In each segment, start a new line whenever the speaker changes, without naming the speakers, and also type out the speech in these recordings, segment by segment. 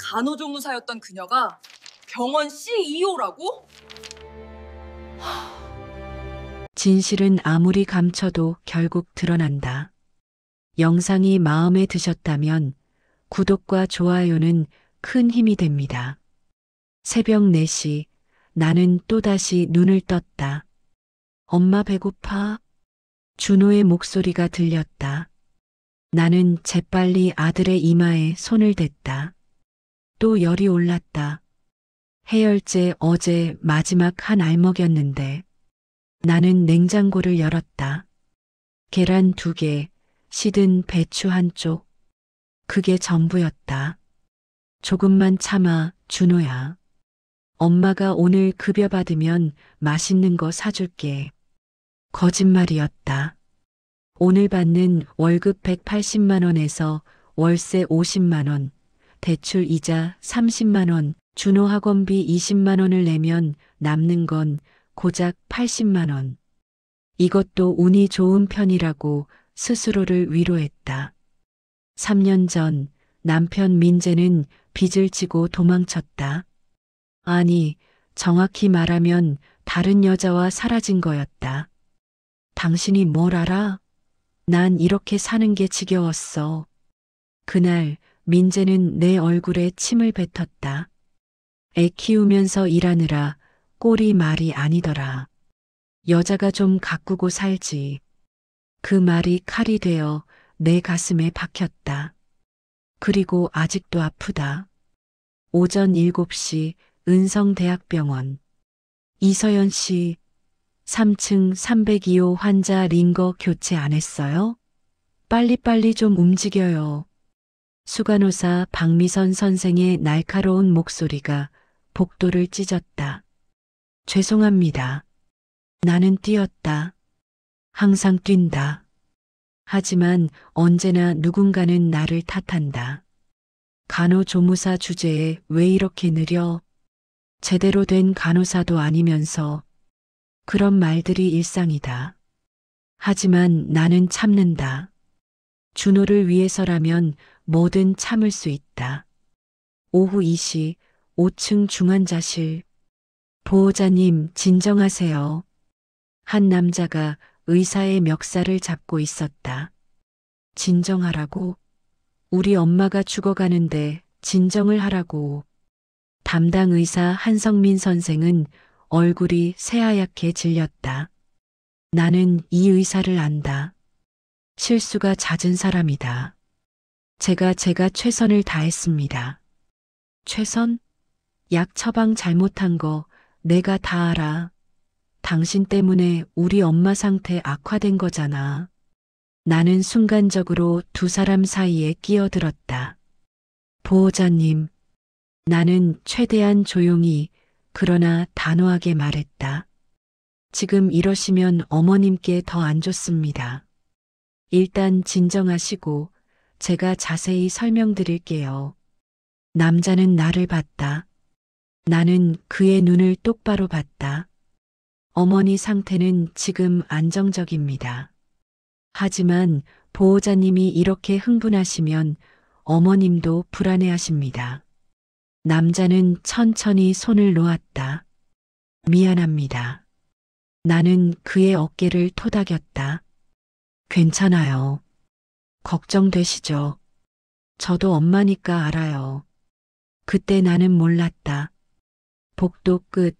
간호조무사였던 그녀가 병원 CEO라고?
진실은 아무리 감춰도 결국 드러난다. 영상이 마음에 드셨다면 구독과 좋아요는 큰 힘이 됩니다. 새벽 4시 나는 또다시 눈을 떴다. 엄마 배고파? 준호의 목소리가 들렸다. 나는 재빨리 아들의 이마에 손을 댔다. 또 열이 올랐다. 해열제 어제 마지막 한 알먹였는데. 나는 냉장고를 열었다. 계란 2개, 시든 배추 1쪽. 그게 전부였다. 조금만 참아, 준호야. 엄마가 오늘 급여 받으면 맛있는 거 사줄게. 거짓말이었다. 오늘 받는 월급 180만 원에서 월세 50만 원, 대출 이자 30만 원, 준호 학원비 20만 원을 내면 남는 건 고작 80만 원. 이것도 운이 좋은 편이라고 스스로를 위로했다. 3년 전 남편 민재는 빚을 지고 도망쳤다. 아니, 정확히 말하면 다른 여자와 사라진 거였다. 당신이 뭘 알아? 난 이렇게 사는 게 지겨웠어. 그날 민재는 내 얼굴에 침을 뱉었다. 애 키우면서 일하느라 꼴이 말이 아니더라. 여자가 좀 가꾸고 살지. 그 말이 칼이 되어 내 가슴에 박혔다. 그리고 아직도 아프다. 오전 7시 은성대학병원. 이서연 씨, 3층 302호 환자 링거 교체 안 했어요? 빨리빨리 좀 움직여요. 수간호사 박미선 선생의 날카로운 목소리가 복도를 찢었다. 죄송합니다. 나는 뛰었다. 항상 뛴다. 하지만 언제나 누군가는 나를 탓한다. 간호조무사 주제에 왜 이렇게 느려? 제대로 된 간호사도 아니면서. 그런 말들이 일상이다. 하지만 나는 참는다. 준호를 위해서라면 뭐든 참을 수 있다. 오후 2시 5층 중환자실. 보호자님, 진정하세요. 한 남자가 의사의 멱살을 잡고 있었다. 진정하라고? 우리 엄마가 죽어가는데 진정을 하라고. 담당 의사 한성민 선생은 얼굴이 새하얗게 질렸다. 나는 이 의사를 안다. 실수가 잦은 사람이다. 제가 최선을 다했습니다. 최선? 약 처방 잘못한 거 내가 다 알아. 당신 때문에 우리 엄마 상태 악화된 거잖아. 나는 순간적으로 두 사람 사이에 끼어들었다. 보호자님, 나는 최대한 조용히 그러나 단호하게 말했다. 지금 이러시면 어머님께 더 안 좋습니다. 일단 진정하시고 제가 자세히 설명드릴게요. 남자는 나를 봤다. 나는 그의 눈을 똑바로 봤다. 어머니 상태는 지금 안정적입니다. 하지만 보호자님이 이렇게 흥분하시면 어머님도 불안해하십니다. 남자는 천천히 손을 놓았다. 미안합니다. 나는 그의 어깨를 토닥였다. 괜찮아요. 걱정되시죠? 저도 엄마니까 알아요. 그때 나는 몰랐다. 복도 끝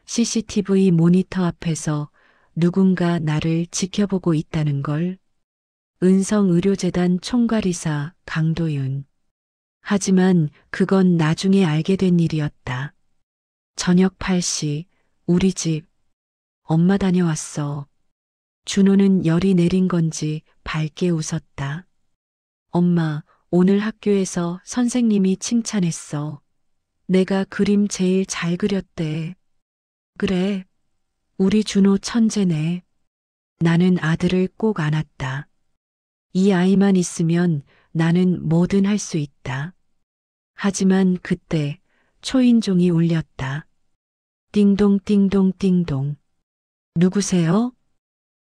CCTV 모니터 앞에서 누군가 나를 지켜보고 있다는 걸. 은성의료재단 총괄이사 강도윤. 하지만 그건 나중에 알게 된 일이었다. 저녁 8시 우리 집. 엄마 다녀왔어. 준호는 열이 내린 건지 밝게 웃었다. 엄마, 오늘 학교에서 선생님이 칭찬했어. 내가 그림 제일 잘 그렸대. 그래, 우리 준호 천재네. 나는 아들을 꼭 안았다. 이 아이만 있으면 나는 뭐든 할 수 있다. 하지만 그때 초인종이 울렸다. 띵동 띵동 띵동. 누구세요?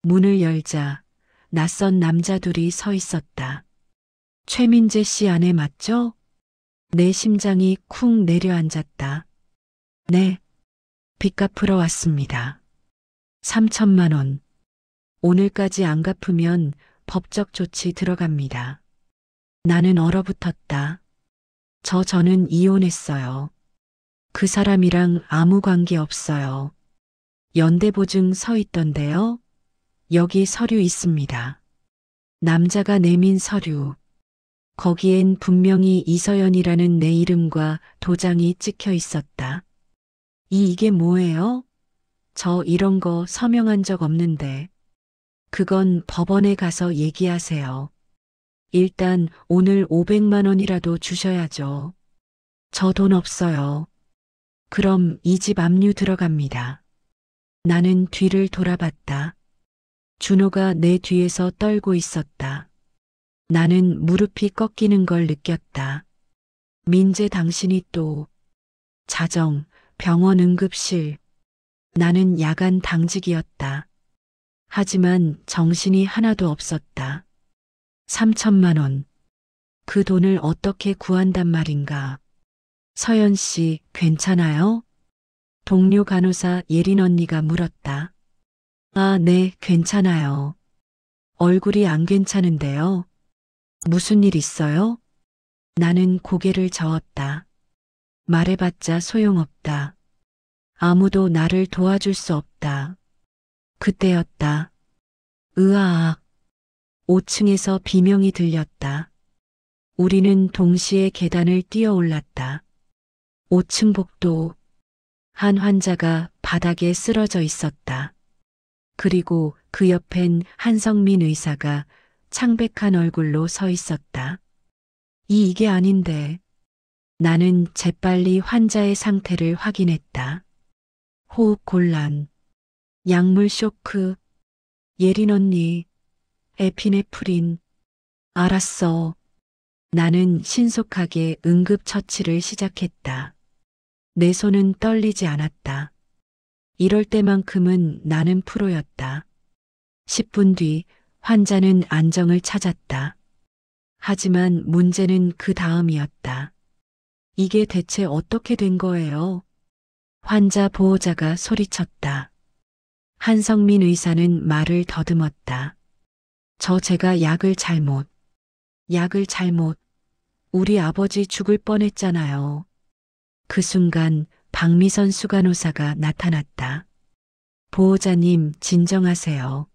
문을 열자 낯선 남자 둘이 서 있었다. 최민재 씨 아내 맞죠? 내 심장이 쿵 내려앉았다. 네, 빚 갚으러 왔습니다. 3천만 원. 오늘까지 안 갚으면 법적 조치 들어갑니다. 나는 얼어붙었다. 저는 이혼했어요. 그 사람이랑 아무 관계 없어요. 연대보증 서 있던데요. 여기 서류 있습니다. 남자가 내민 서류. 거기엔 분명히 이서연이라는 내 이름과 도장이 찍혀 있었다. 이게 뭐예요? 저 이런 거 서명한 적 없는데. 그건 법원에 가서 얘기하세요. 일단 오늘 500만 원이라도 주셔야죠. 저 돈 없어요. 그럼 이 집 압류 들어갑니다. 나는 뒤를 돌아봤다. 준호가 내 뒤에서 떨고 있었다. 나는 무릎이 꺾이는 걸 느꼈다. 민재 당신이 또 자정, 병원 응급실. 나는 야간 당직이었다. 하지만 정신이 하나도 없었다. 3천만 원. 그 돈을 어떻게 구한단 말인가. 서연 씨, 괜찮아요? 동료 간호사 예린 언니가 물었다. 아, 네, 괜찮아요. 얼굴이 안 괜찮은데요. 무슨 일 있어요? 나는 고개를 저었다. 말해봤자 소용없다. 아무도 나를 도와줄 수 없다. 그때였다. 으아악. 5층에서 비명이 들렸다. 우리는 동시에 계단을 뛰어 올랐다. 5층 복도. 한 환자가 바닥에 쓰러져 있었다. 그리고 그 옆엔 한성민 의사가 창백한 얼굴로 서 있었다. 이게 아닌데. 나는 재빨리 환자의 상태를 확인했다. 호흡 곤란, 약물 쇼크, 예린 언니, 에피네프린. 알았어. 나는 신속하게 응급처치를 시작했다. 내 손은 떨리지 않았다. 이럴 때만큼은 나는 프로였다. 10분 뒤 환자는 안정을 찾았다. 하지만 문제는 그 다음이었다. 이게 대체 어떻게 된 거예요? 환자 보호자가 소리쳤다. 한성민 의사는 말을 더듬었다. 제가 약을 잘못. 우리 아버지 죽을 뻔했잖아요. 그 순간 박미선 수간호사가 나타났다. 보호자님, 진정하세요.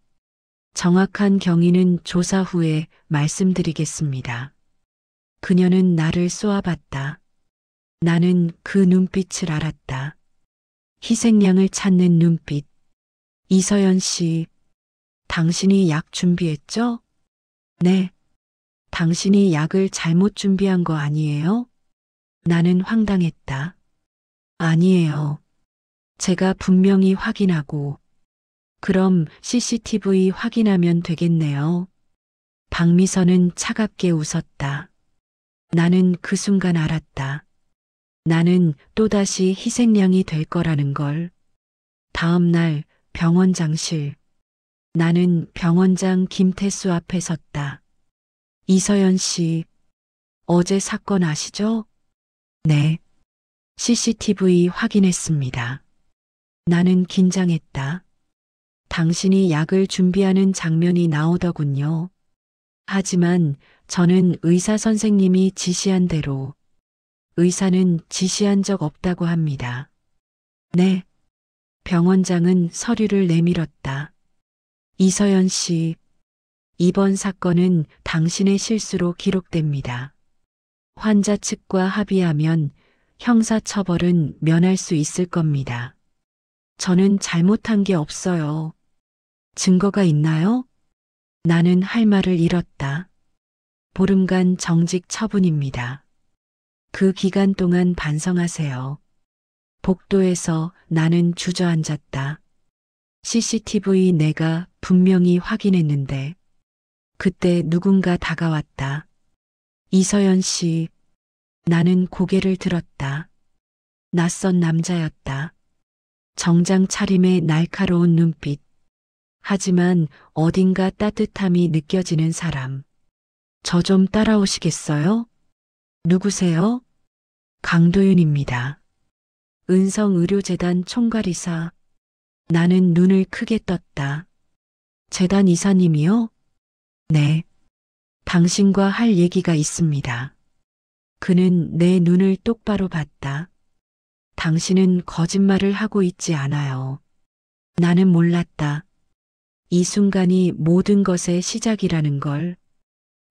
정확한 경위는 조사 후에 말씀드리겠습니다. 그녀는 나를 쏘아봤다. 나는 그 눈빛을 알았다. 희생양을 찾는 눈빛. 이서연 씨, 당신이 약 준비했죠? 네. 당신이 약을 잘못 준비한 거 아니에요? 나는 황당했다. 아니에요. 제가 분명히 확인하고. 그럼 CCTV 확인하면 되겠네요. 박미선은 차갑게 웃었다. 나는 그 순간 알았다. 나는 또다시 희생양이 될 거라는 걸. 다음 날 병원장실. 나는 병원장 김태수 앞에 섰다. 이서연 씨, 어제 사건 아시죠? 네. CCTV 확인했습니다. 나는 긴장했다. 당신이 약을 준비하는 장면이 나오더군요. 하지만 저는 의사 선생님이 지시한 대로. 의사는 지시한 적 없다고 합니다. 네. 병원장은 서류를 내밀었다. 이서연 씨, 이번 사건은 당신의 실수로 기록됩니다. 환자 측과 합의하면 형사처벌은 면할 수 있을 겁니다. 저는 잘못한 게 없어요. 증거가 있나요? 나는 할 말을 잃었다. 보름간 정직 처분입니다. 그 기간 동안 반성하세요. 복도에서 나는 주저앉았다. CCTV 내가 분명히 확인했는데. 그때 누군가 다가왔다. 이서연 씨. 나는 고개를 들었다. 낯선 남자였다. 정장 차림의 날카로운 눈빛. 하지만 어딘가 따뜻함이 느껴지는 사람. 저 좀 따라오시겠어요? 누구세요? 강도윤입니다. 은성의료재단 총괄이사. 나는 눈을 크게 떴다. 재단 이사님이요? 네. 당신과 할 얘기가 있습니다. 그는 내 눈을 똑바로 봤다. 당신은 거짓말을 하고 있지 않아요. 나는 몰랐다. 이 순간이 모든 것의 시작이라는 걸.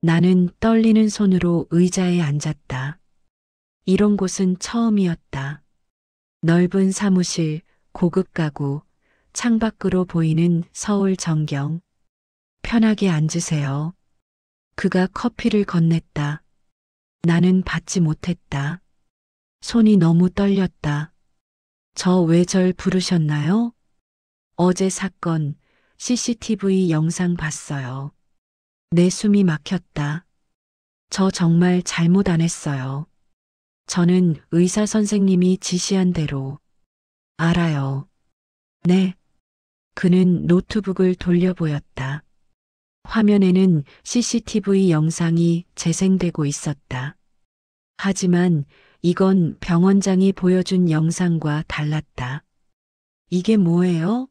나는 떨리는 손으로 의자에 앉았다. 이런 곳은 처음이었다. 넓은 사무실, 고급 가구, 창밖으로 보이는 서울 전경. 편하게 앉으세요. 그가 커피를 건넸다. 나는 받지 못했다. 손이 너무 떨렸다. 저 왜 절 부르셨나요? 어제 사건, CCTV 영상 봤어요. 내 숨이 막혔다. 저 정말 잘못 안 했어요. 저는 의사 선생님이 지시한 대로. 알아요. 네. 그는 노트북을 돌려 보였다. 화면에는 CCTV 영상이 재생되고 있었다. 하지만 이건 병원장이 보여준 영상과 달랐다. 이게 뭐예요?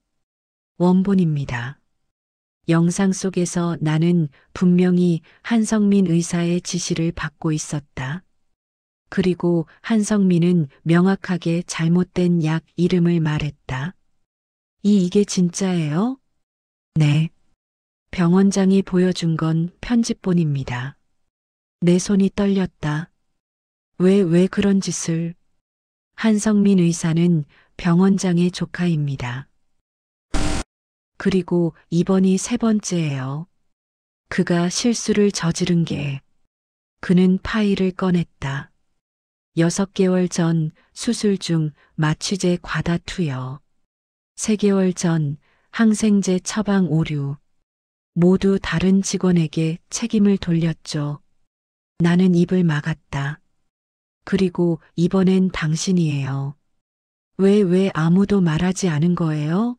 원본입니다. 영상 속에서 나는 분명히 한성민 의사의 지시를 받고 있었다. 그리고 한성민은 명확하게 잘못된 약 이름을 말했다. 이게 진짜예요? 네. 병원장이 보여준 건 편집본입니다. 내 손이 떨렸다. 왜 그런 짓을? 한성민 의사는 병원장의 조카입니다. 그리고 이번이 세 번째예요. 그가 실수를 저지른 게. 그는 파일을 꺼냈다. 6개월 전 수술 중 마취제 과다 투여. 3개월 전 항생제 처방 오류. 모두 다른 직원에게 책임을 돌렸죠. 나는 입을 막았다. 그리고 이번엔 당신이에요. 왜 아무도 말하지 않은 거예요?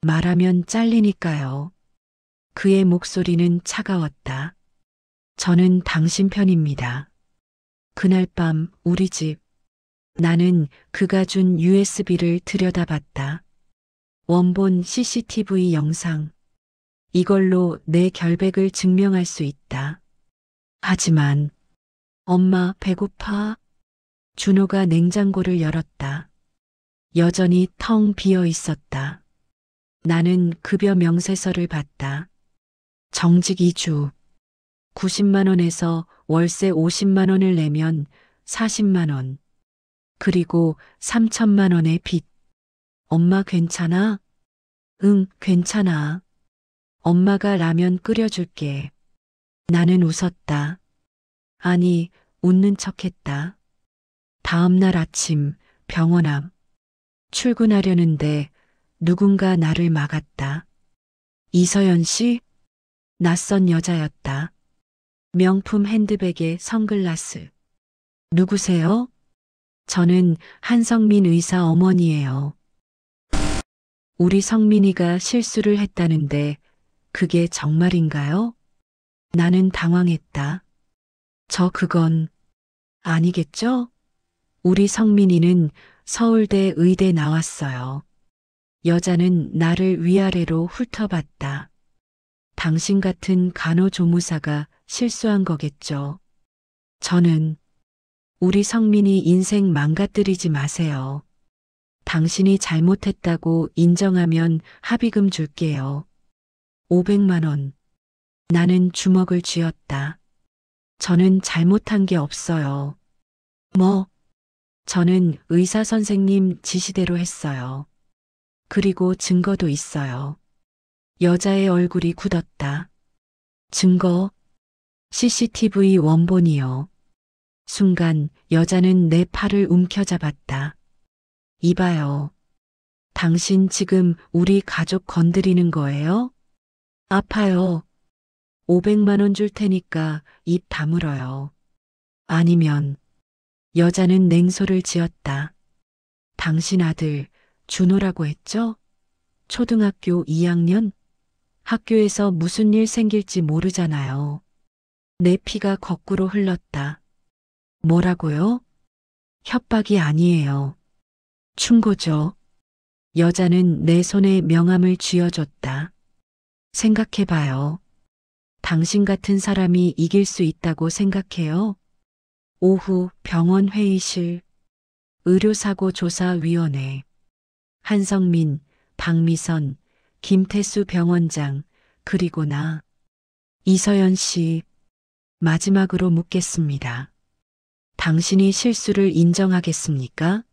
말하면 잘리니까요. 그의 목소리는 차가웠다. 저는 당신 편입니다. 그날 밤 우리 집. 나는 그가 준 USB를 들여다봤다. 원본 CCTV 영상. 이걸로 내 결백을 증명할 수 있다. 하지만 엄마 배고파? 준호가 냉장고를 열었다. 여전히 텅 비어 있었다. 나는 급여 명세서를 봤다. 정직 2주. 90만 원에서 월세 50만 원을 내면 40만 원. 그리고 3천만 원의 빚. 엄마 괜찮아? 응, 괜찮아. 엄마가 라면 끓여줄게. 나는 웃었다. 아니, 웃는 척했다. 다음 날 아침 병원 앞. 출근하려는데 누군가 나를 막았다. 이서연 씨? 낯선 여자였다. 명품 핸드백에 선글라스. 누구세요? 저는 한성민 의사 어머니예요. 우리 성민이가 실수를 했다는데 그게 정말인가요? 나는 당황했다. 그건 아니겠죠? 우리 성민이는 서울대 의대 나왔어요. 여자는 나를 위아래로 훑어봤다. 당신 같은 간호조무사가 실수한 거겠죠. 저는 우리 성민이 인생 망가뜨리지 마세요. 당신이 잘못했다고 인정하면 합의금 줄게요. 500만 원. 나는 주먹을 쥐었다. 저는 잘못한 게 없어요. 저는 의사 선생님 지시대로 했어요. 그리고 증거도 있어요. 여자의 얼굴이 굳었다. 증거? CCTV 원본이요. 순간 여자는 내 팔을 움켜잡았다. 이봐요. 당신 지금 우리 가족 건드리는 거예요? 아파요. 500만 원 줄 테니까 입 다물어요. 아니면 여자는 냉소를 지었다. 당신 아들 준호라고 했죠? 초등학교 2학년? 학교에서 무슨 일 생길지 모르잖아요. 내 피가 거꾸로 흘렀다. 뭐라고요? 협박이 아니에요. 충고죠. 여자는 내 손에 명함을 쥐어줬다. 생각해봐요. 당신 같은 사람이 이길 수 있다고 생각해요? 오후 병원 회의실, 의료사고조사위원회, 한성민, 박미선, 김태수 병원장, 그리고 나. 이서연 씨, 마지막으로 묻겠습니다. 당신이 실수를 인정하겠습니까?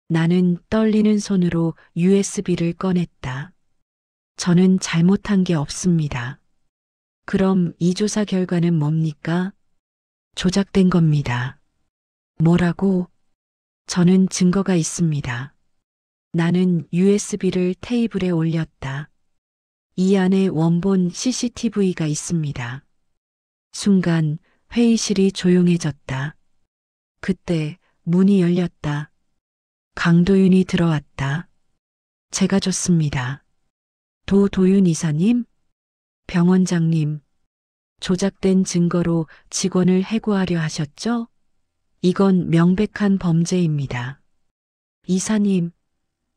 나는 떨리는 손으로 USB를 꺼냈다. 저는 잘못한 게 없습니다. 그럼 이 조사 결과는 뭡니까? 조작된 겁니다. 뭐라고? 저는 증거가 있습니다. 나는 USB를 테이블에 올렸다. 이 안에 원본 CCTV가 있습니다. 순간 회의실이 조용해졌다. 그때 문이 열렸다. 강도윤이 들어왔다. 제가 줬습니다. 도도윤 이사님? 병원장님, 조작된 증거로 직원을 해고하려 하셨죠? 이건 명백한 범죄입니다. 이사님,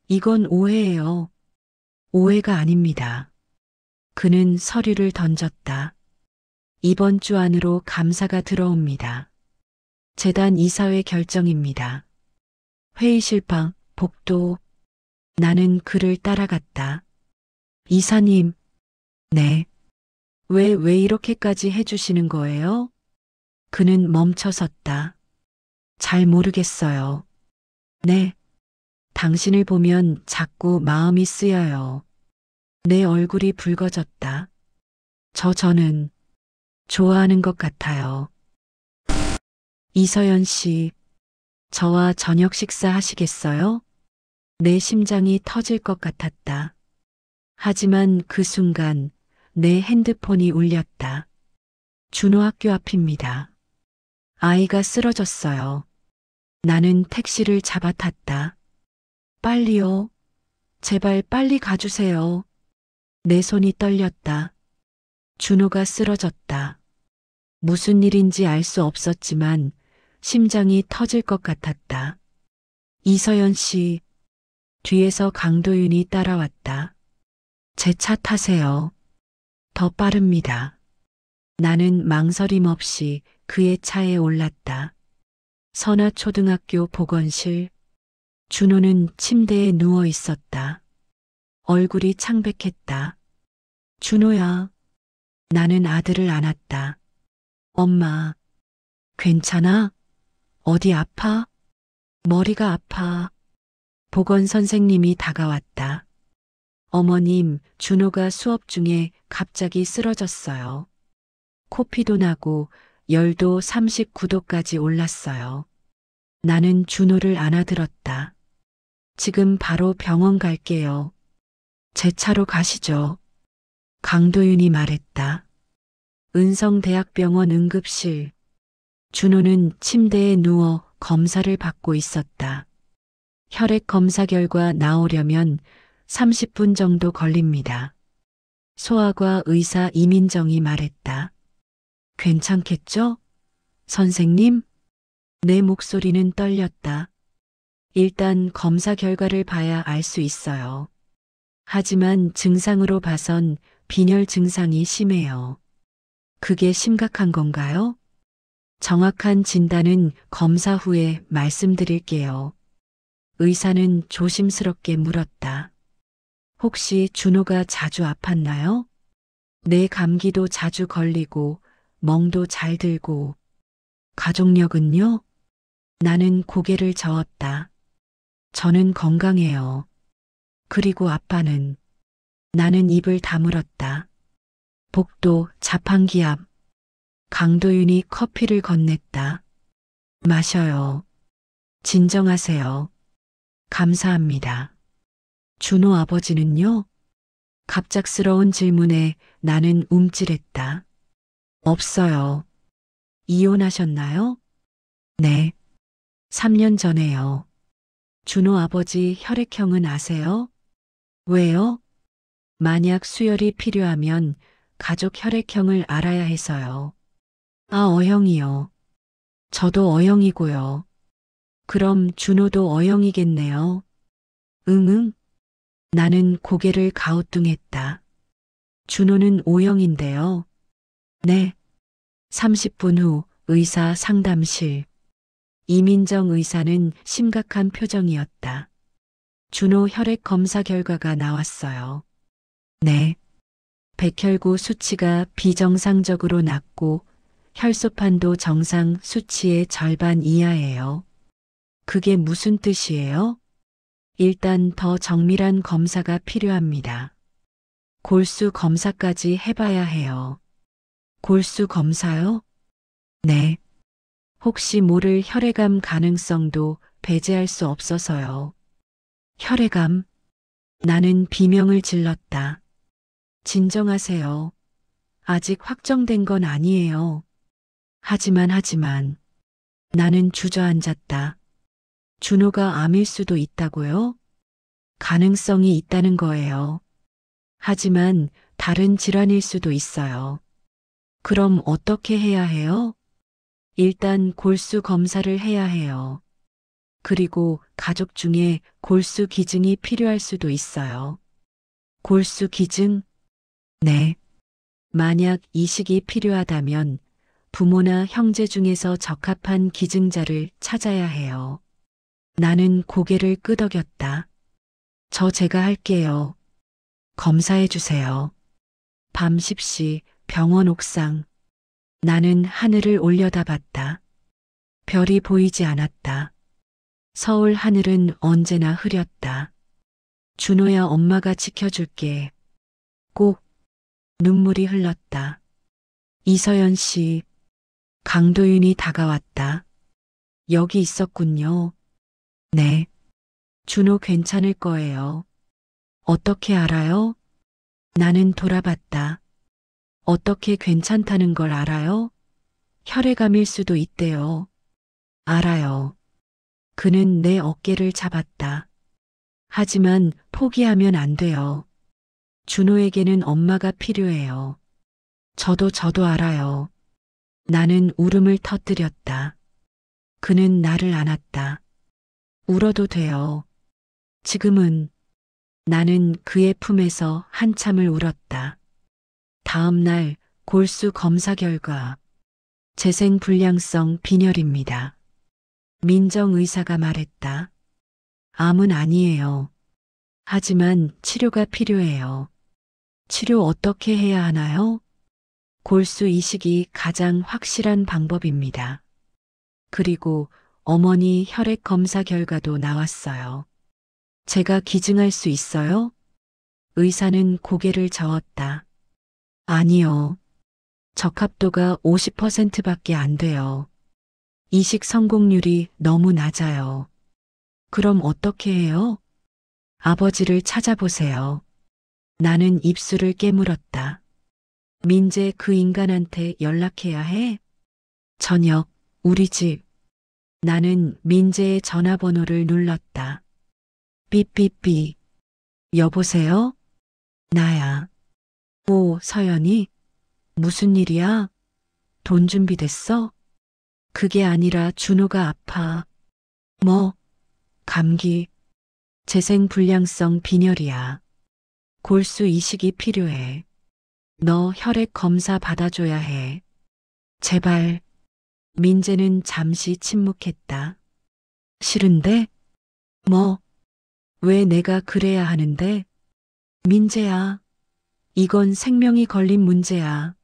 이건 오해예요. 오해가 아닙니다. 그는 서류를 던졌다. 이번 주 안으로 감사가 들어옵니다. 재단 이사회 결정입니다. 회의실 방, 복도. 나는 그를 따라갔다. 이사님, 네. 왜 이렇게까지 해주시는 거예요? 그는 멈춰섰다. 잘 모르겠어요. 네. 당신을 보면 자꾸 마음이 쓰여요. 내 얼굴이 붉어졌다. 저는 좋아하는 것 같아요. 이서연 씨, 저와 저녁 식사 하시겠어요? 내 심장이 터질 것 같았다. 하지만 그 순간 내 핸드폰이 울렸다. 준호 학교 앞입니다. 아이가 쓰러졌어요. 나는 택시를 잡아탔다. 빨리요. 제발 빨리 가주세요. 내 손이 떨렸다. 준호가 쓰러졌다. 무슨 일인지 알 수 없었지만 심장이 터질 것 같았다. 이서연 씨, 뒤에서 강도윤이 따라왔다. 제 차 타세요. 더 빠릅니다. 나는 망설임 없이 그의 차에 올랐다. 선화초등학교 보건실. 준호는 침대에 누워 있었다. 얼굴이 창백했다. 준호야. 나는 아들을 안았다. 엄마, 괜찮아? 어디 아파? 머리가 아파. 보건 선생님이 다가왔다. 어머님, 준호가 수업 중에 갑자기 쓰러졌어요. 코피도 나고 열도 39도까지 올랐어요. 나는 준호를 안아들었다. 지금 바로 병원 갈게요. 제 차로 가시죠. 강도윤이 말했다. 은성대학병원 응급실. 준호는 침대에 누워 검사를 받고 있었다. 혈액 검사 결과 나오려면 30분 정도 걸립니다. 소아과 의사 이민정이 말했다. 괜찮겠죠? 선생님? 내 목소리는 떨렸다. 일단 검사 결과를 봐야 알 수 있어요. 하지만 증상으로 봐선 빈혈 증상이 심해요. 그게 심각한 건가요? 정확한 진단은 검사 후에 말씀드릴게요. 의사는 조심스럽게 물었다. 혹시 준호가 자주 아팠나요? 내 감기도 자주 걸리고 멍도 잘 들고. 가족력은요? 나는 고개를 저었다. 저는 건강해요. 그리고 아빠는. 나는 입을 다물었다. 복도 자판기 앞. 강도윤이 커피를 건넸다. 마셔요. 진정하세요. 감사합니다. 준호 아버지는요? 갑작스러운 질문에 나는 움찔했다. 없어요. 이혼하셨나요? 네. 3년 전에요. 준호 아버지 혈액형은 아세요? 왜요? 만약 수혈이 필요하면 가족 혈액형을 알아야 해서요. 아, O형이요. 저도 O형이고요. 그럼 준호도 O형이겠네요. 응응. 나는 고개를 가우뚱했다. 준호는 O형인데요. 네. 30분 후 의사 상담실. 이민정 의사는 심각한 표정이었다. 준호 혈액 검사 결과가 나왔어요. 네. 백혈구 수치가 비정상적으로 낮고 혈소판도 정상 수치의 절반 이하예요. 그게 무슨 뜻이에요? 일단 더 정밀한 검사가 필요합니다. 골수 검사까지 해봐야 해요. 골수 검사요? 네. 혹시 모를 혈액암 가능성도 배제할 수 없어서요. 혈액암? 나는 비명을 질렀다. 진정하세요. 아직 확정된 건 아니에요. 하지만 나는 주저앉았다. 준호가 암일 수도 있다고요? 가능성이 있다는 거예요. 하지만 다른 질환일 수도 있어요. 그럼 어떻게 해야 해요? 일단 골수 검사를 해야 해요. 그리고 가족 중에 골수 기증이 필요할 수도 있어요. 골수 기증? 네. 만약 이식이 필요하다면 부모나 형제 중에서 적합한 기증자를 찾아야 해요. 나는 고개를 끄덕였다. 제가 할게요. 검사해 주세요. 밤 10시 병원 옥상. 나는 하늘을 올려다봤다. 별이 보이지 않았다. 서울 하늘은 언제나 흐렸다. 준호야, 엄마가 지켜줄게. 꼭. 눈물이 흘렀다. 이서연 씨. 강도윤이 다가왔다. 여기 있었군요. 네. 준호 괜찮을 거예요. 어떻게 알아요? 나는 돌아봤다. 어떻게 괜찮다는 걸 알아요? 혈액암일 수도 있대요. 알아요. 그는 내 어깨를 잡았다. 하지만 포기하면 안 돼요. 준호에게는 엄마가 필요해요. 저도 알아요. 나는 울음을 터뜨렸다. 그는 나를 안았다. 울어도 돼요. 지금은. 나는 그의 품에서 한참을 울었다. 다음 날 골수 검사 결과. 재생불량성 빈혈입니다. 민정 의사가 말했다. 암은 아니에요. 하지만 치료가 필요해요. 치료 어떻게 해야 하나요? 골수 이식이 가장 확실한 방법입니다. 그리고 어머니 혈액 검사 결과도 나왔어요. 제가 기증할 수 있어요? 의사는 고개를 저었다. 아니요. 적합도가 50%밖에 안 돼요. 이식 성공률이 너무 낮아요. 그럼 어떻게 해요? 아버지를 찾아보세요. 나는 입술을 깨물었다. 민재 그 인간한테 연락해야 해? 저녁, 우리 집. 나는 민재의 전화번호를 눌렀다. 삐삐삐. 여보세요? 나야. 오, 서연이? 무슨 일이야? 돈 준비됐어? 그게 아니라 준호가 아파. 뭐? 감기. 재생불량성 빈혈이야. 골수 이식이 필요해. 너 혈액 검사 받아줘야 해. 제발. 민재는 잠시 침묵했다. 싫은데? 뭐? 왜 내가 그래야 하는데? 민재야. 이건 생명이 걸린 문제야.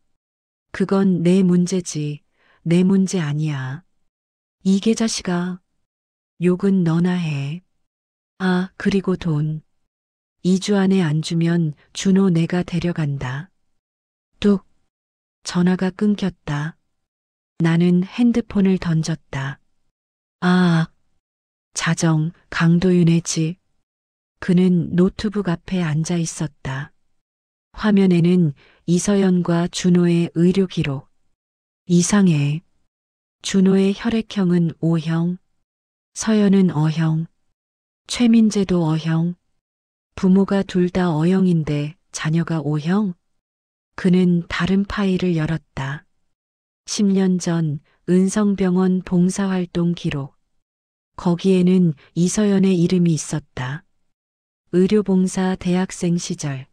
그건 내 문제지. 내 문제 아니야. 이 계자식아. 욕은 너나 해. 아, 그리고 돈. 2주 안에 안 주면 준호 내가 데려간다. 뚝. 전화가 끊겼다. 나는 핸드폰을 던졌다. 아, 자정, 강도윤의 집. 그는 노트북 앞에 앉아 있었다. 화면에는 이서연과 준호의 의료 기록. 이상해. 준호의 혈액형은 O형, 서연은 O형, 최민재도 O형. 부모가 둘 다 O형인데 자녀가 O형? 그는 다른 파일을 열었다. 10년 전 은성병원 봉사활동 기록. 거기에는 이서연의 이름이 있었다. 의료봉사 대학생 시절.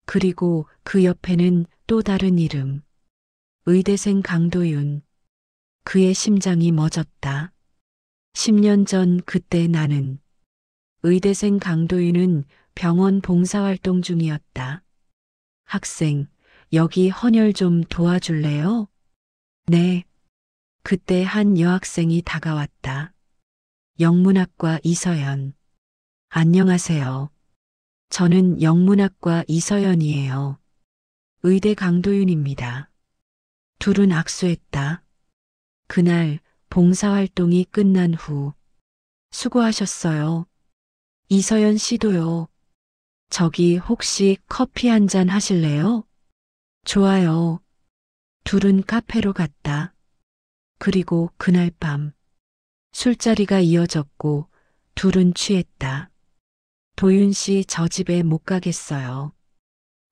그리고 그 옆에는 또 다른 이름. 의대생 강도윤. 그의 심장이 멎었다. 10년 전 그때 나는 의대생 강도윤은 병원 봉사활동 중이었다. 학생, 여기 헌혈 좀 도와줄래요? 네. 그때 한 여학생이 다가왔다. 영문학과 이서연. 안녕하세요. 저는 영문학과 이서연이에요. 의대 강도윤입니다. 둘은 악수했다. 그날 봉사활동이 끝난 후 수고하셨어요. 이서연 씨도요. 저기 혹시 커피 한 잔 하실래요? 좋아요. 둘은 카페로 갔다. 그리고 그날 밤 술자리가 이어졌고 둘은 취했다. 도윤 씨 저 집에 못 가겠어요.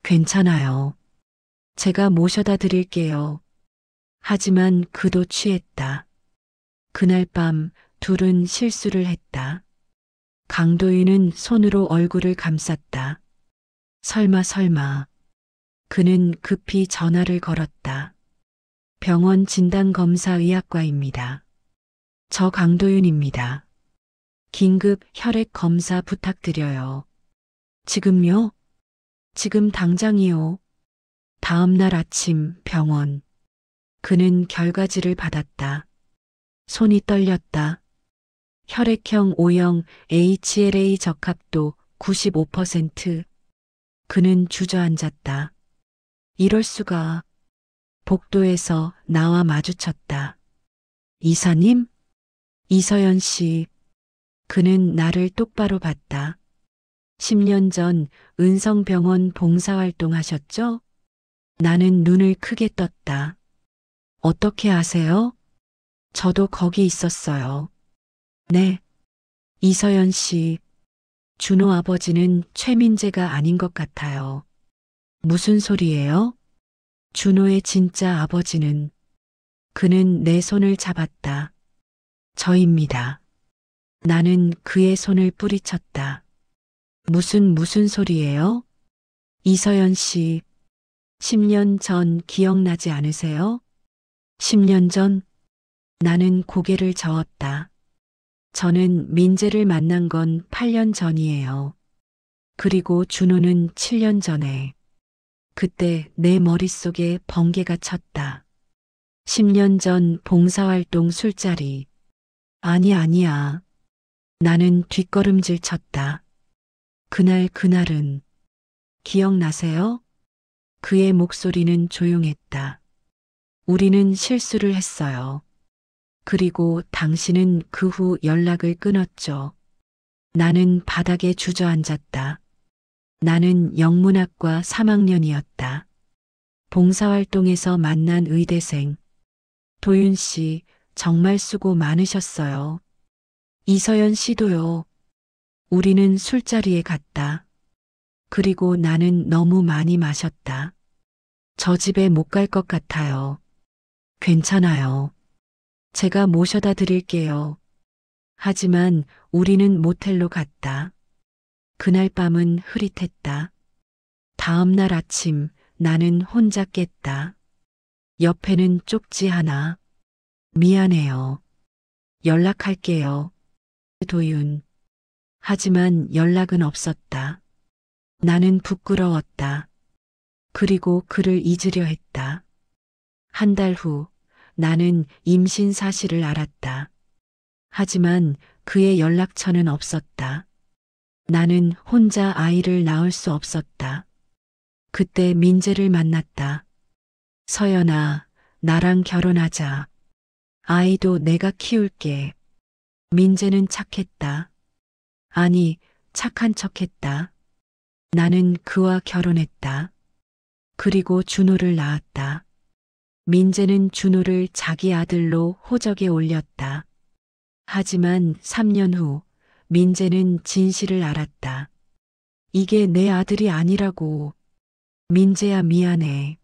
괜찮아요. 제가 모셔다 드릴게요. 하지만 그도 취했다. 그날 밤 둘은 실수를 했다. 강도윤은 손으로 얼굴을 감쌌다. 설마. 그는 급히 전화를 걸었다. 병원 진단검사의학과입니다. 저 강도윤입니다. 긴급 혈액 검사 부탁드려요. 지금요? 지금 당장이요. 다음 날 아침 병원. 그는 결과지를 받았다. 손이 떨렸다. 혈액형 O형 HLA 적합도 95%. 그는 주저앉았다. 이럴 수가. 복도에서 나와 마주쳤다. 이사님? 이서연 씨. 그는 나를 똑바로 봤다. 10년 전 은성병원 봉사활동 하셨죠? 나는 눈을 크게 떴다. 어떻게 아세요? 저도 거기 있었어요. 네. 이서연 씨. 준호 아버지는 최민재가 아닌 것 같아요. 무슨 소리예요? 준호의 진짜 아버지는. 그는 내 손을 잡았다. 저입니다. 나는 그의 손을 뿌리쳤다. 무슨 소리예요? 이서연 씨. 10년 전 기억나지 않으세요? 10년 전? 나는 고개를 저었다. 저는 민재를 만난 건 8년 전이에요. 그리고 준호는 7년 전에. 그때 내 머릿속에 번개가 쳤다. 10년 전 봉사활동 술자리. 아니야. 나는 뒷걸음질 쳤다. 그날은 기억나세요? 그의 목소리는 조용했다. 우리는 실수를 했어요. 그리고 당신은 그 후 연락을 끊었죠. 나는 바닥에 주저앉았다. 나는 영문학과 3학년이었다. 봉사활동에서 만난 의대생. 도윤 씨, 정말 수고 많으셨어요. 이서연 씨도요. 우리는 술자리에 갔다. 그리고 나는 너무 많이 마셨다. 저 집에 못 갈 것 같아요. 괜찮아요. 제가 모셔다 드릴게요. 하지만 우리는 모텔로 갔다. 그날 밤은 흐릿했다. 다음 날 아침 나는 혼자 깼다. 옆에는 쪽지 하나. 미안해요. 연락할게요. 도윤. 하지만 연락은 없었다. 나는 부끄러웠다. 그리고 그를 잊으려 했다. 한 달 후 나는 임신 사실을 알았다. 하지만 그의 연락처는 없었다. 나는 혼자 아이를 낳을 수 없었다. 그때 민재를 만났다. 서연아, 나랑 결혼하자. 아이도 내가 키울게. 민재는 착했다. 아니, 착한 척했다. 나는 그와 결혼했다. 그리고 준호를 낳았다. 민재는 준호를 자기 아들로 호적에 올렸다. 하지만 3년 후 민재는 진실을 알았다. 이게 내 아들이 아니라고. 민재야 미안해.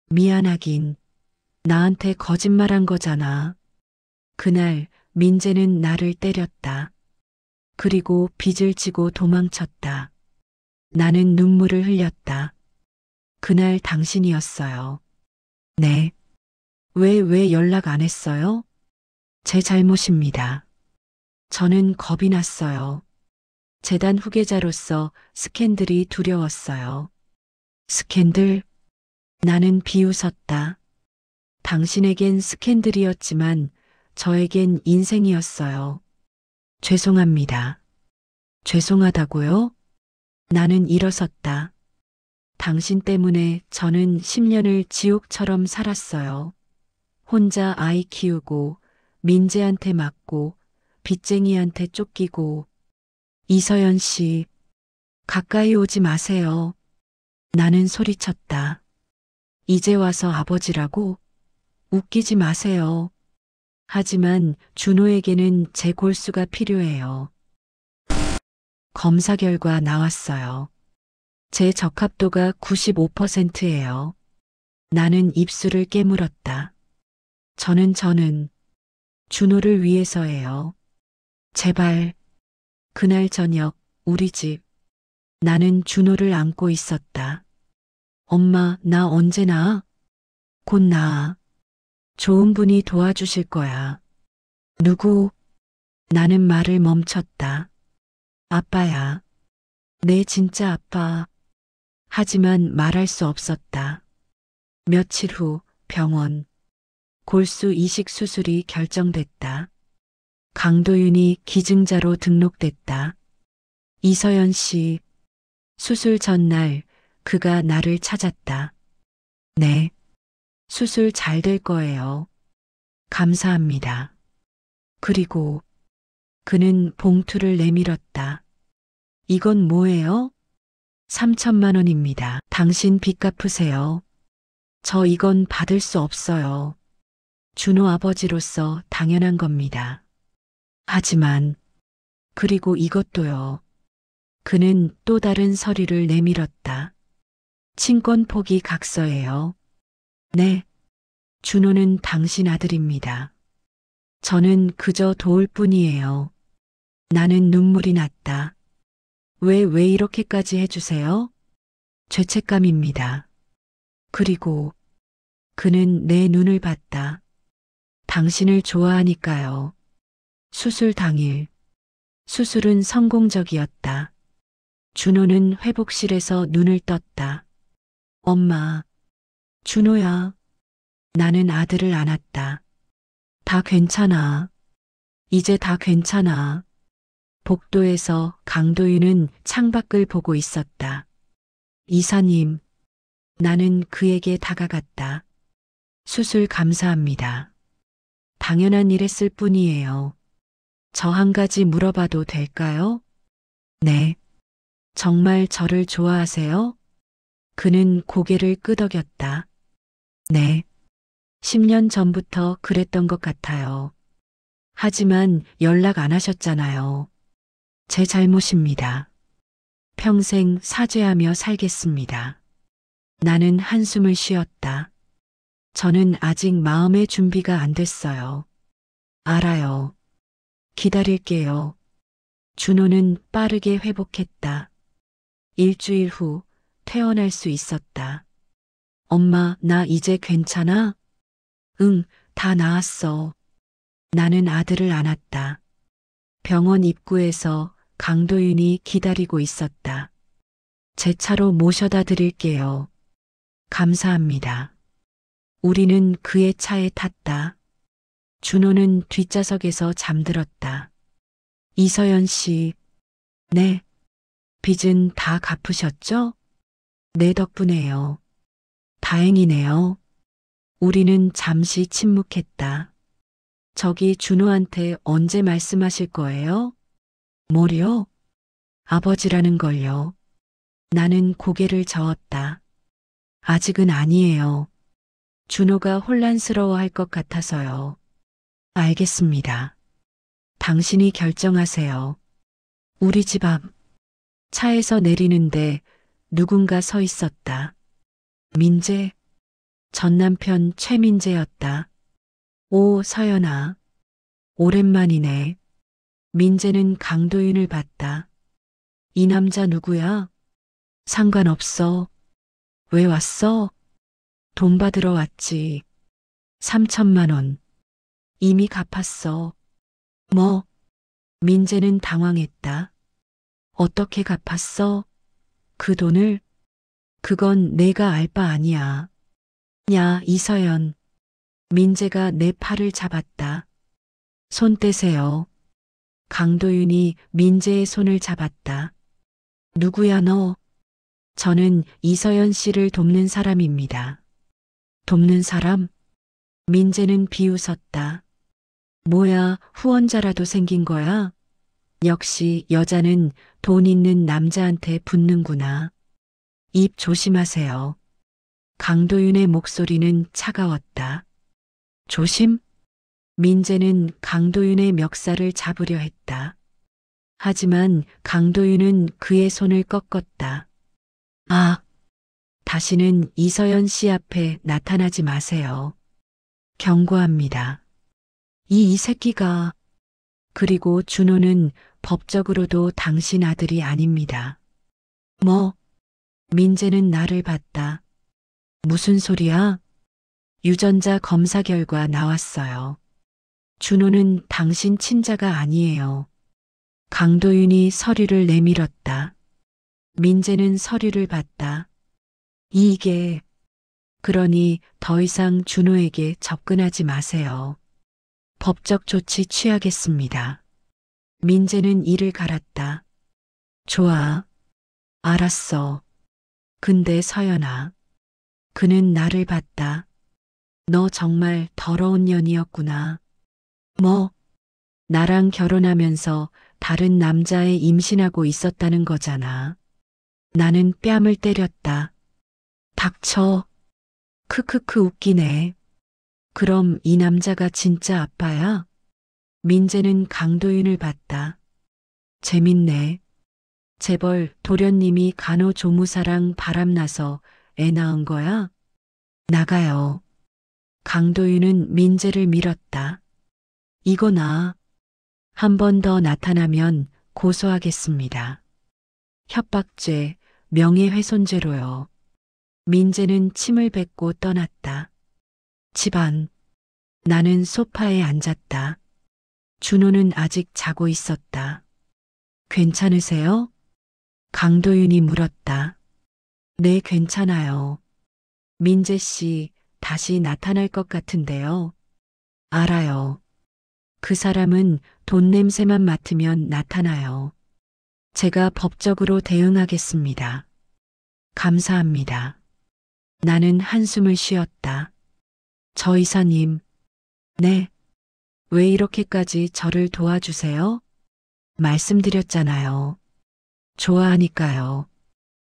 미안하긴. 나한테 거짓말한 거잖아. 그날 민재는 나를 때렸다. 그리고 빚을 지고 도망쳤다. 나는 눈물을 흘렸다. 그날 당신이었어요. 네. 왜 연락 안 했어요? 제 잘못입니다. 저는 겁이 났어요. 재단 후계자로서 스캔들이 두려웠어요. 스캔들? 나는 비웃었다. 당신에겐 스캔들이었지만 저에겐 인생이었어요. 죄송합니다. 죄송하다고요? 나는 일어섰다. 당신 때문에 저는 10년을 지옥처럼 살았어요. 혼자 아이 키우고 민재한테 맞고 빚쟁이한테 쫓기고. 이서연 씨, 가까이 오지 마세요. 나는 소리쳤다. 이제 와서 아버지라고? 웃기지 마세요. 하지만 준호에게는 제 골수가 필요해요. 검사 결과 나왔어요. 제 적합도가 95%예요. 나는 입술을 깨물었다. 저는 준호를 위해서예요. 제발. 그날 저녁 우리 집. 나는 준호를 안고 있었다. 엄마, 나 언제 나아? 곧 나아. 좋은 분이 도와주실 거야. 누구? 나는 말을 멈췄다. 아빠야. 내 진짜 아빠. 하지만 말할 수 없었다. 며칠 후 병원. 골수 이식 수술이 결정됐다. 강도윤이 기증자로 등록됐다. 이서연 씨. 수술 전날 그가 나를 찾았다. 네. 수술 잘 될 거예요. 감사합니다. 그리고 그는 봉투를 내밀었다. 이건 뭐예요? 3천만 원입니다. 당신 빚 갚으세요. 저 이건 받을 수 없어요. 준호 아버지로서 당연한 겁니다. 하지만, 그리고 이것도요. 그는 또 다른 서류를 내밀었다. 친권 포기 각서예요. 네. 준호는 당신 아들입니다. 저는 그저 도울 뿐이에요. 나는 눈물이 났다. 왜 이렇게까지 해주세요? 죄책감입니다. 그리고 그는 내 눈을 봤다. 당신을 좋아하니까요. 수술 당일. 수술은 성공적이었다. 준호는 회복실에서 눈을 떴다. 엄마. 준호야. 나는 아들을 안았다. 다 괜찮아. 이제 다 괜찮아. 복도에서 강도윤은 창밖을 보고 있었다. 이사님. 나는 그에게 다가갔다. 수술 감사합니다. 당연한 일 했을 뿐이에요. 저 한 가지 물어봐도 될까요? 네. 정말 저를 좋아하세요? 그는 고개를 끄덕였다. 네. 10년 전부터 그랬던 것 같아요. 하지만 연락 안 하셨잖아요. 제 잘못입니다. 평생 사죄하며 살겠습니다. 나는 한숨을 쉬었다. 저는 아직 마음의 준비가 안 됐어요. 알아요. 기다릴게요. 준호는 빠르게 회복했다. 일주일 후 퇴원할 수 있었다. 엄마, 나 이제 괜찮아? 응, 다 나았어. 나는 아들을 안았다. 병원 입구에서 강도윤이 기다리고 있었다. 제 차로 모셔다 드릴게요. 감사합니다. 우리는 그의 차에 탔다. 준호는 뒷좌석에서 잠들었다. 이서연 씨. 네. 빚은 다 갚으셨죠? 내 덕분에요. 다행이네요. 우리는 잠시 침묵했다. 저기 준호한테 언제 말씀하실 거예요? 뭐요? 아버지라는 걸요. 나는 고개를 저었다. 아직은 아니에요. 준호가 혼란스러워할 것 같아서요. 알겠습니다. 당신이 결정하세요. 우리 집 앞. 차에서 내리는데 누군가 서 있었다. 민재. 전 남편 최민재였다. 오, 서연아. 오랜만이네. 민재는 강도윤을 봤다. 이 남자 누구야? 상관없어. 왜 왔어? 돈 받으러 왔지. 3천만 원. 이미 갚았어. 뭐? 민재는 당황했다. 어떻게 갚았어? 그 돈을? 그건 내가 알 바 아니야. 야, 이서연. 민재가 내 팔을 잡았다. 손 떼세요. 강도윤이 민재의 손을 잡았다. 누구야 너? 저는 이서연 씨를 돕는 사람입니다. 돕는 사람? 민재는 비웃었다. 뭐야, 후원자라도 생긴 거야? 역시 여자는 돈 있는 남자한테 붙는구나. 입 조심하세요. 강도윤의 목소리는 차가웠다. 조심? 민재는 강도윤의 멱살을 잡으려 했다. 하지만 강도윤은 그의 손을 꺾었다. 아, 다시는 이서연 씨 앞에 나타나지 마세요. 경고합니다. 이 새끼가. 그리고 준호는 법적으로도 당신 아들이 아닙니다. 뭐? 민재는 나를 봤다. 무슨 소리야? 유전자 검사 결과 나왔어요. 준호는 당신 친자가 아니에요. 강도윤이 서류를 내밀었다. 민재는 서류를 봤다. 이게, 그러니 더 이상 준호에게 접근하지 마세요. 법적 조치 취하겠습니다. 민재는 이를 갈았다. 좋아. 알았어. 근데 서연아. 그는 나를 봤다. 너 정말 더러운 년이었구나. 뭐? 나랑 결혼하면서 다른 남자애 임신하고 있었다는 거잖아. 나는 뺨을 때렸다. 닥쳐. 크크크 웃기네. 그럼 이 남자가 진짜 아빠야? 민재는 강도윤을 봤다. 재밌네. 재벌 도련님이 간호조무사랑 바람나서 애 낳은 거야? 나가요. 강도윤은 민재를 밀었다. 이거 나. 한 번 더 나타나면 고소하겠습니다. 협박죄, 명예훼손죄로요. 민재는 침을 뱉고 떠났다. 집안. 나는 소파에 앉았다. 준호는 아직 자고 있었다. 괜찮으세요? 강도윤이 물었다. 네, 괜찮아요. 민재 씨 다시 나타날 것 같은데요. 알아요. 그 사람은 돈 냄새만 맡으면 나타나요. 제가 법적으로 대응하겠습니다. 감사합니다. 나는 한숨을 쉬었다. 저 이사님. 네. 왜 이렇게까지 저를 도와주세요? 말씀드렸잖아요. 좋아하니까요.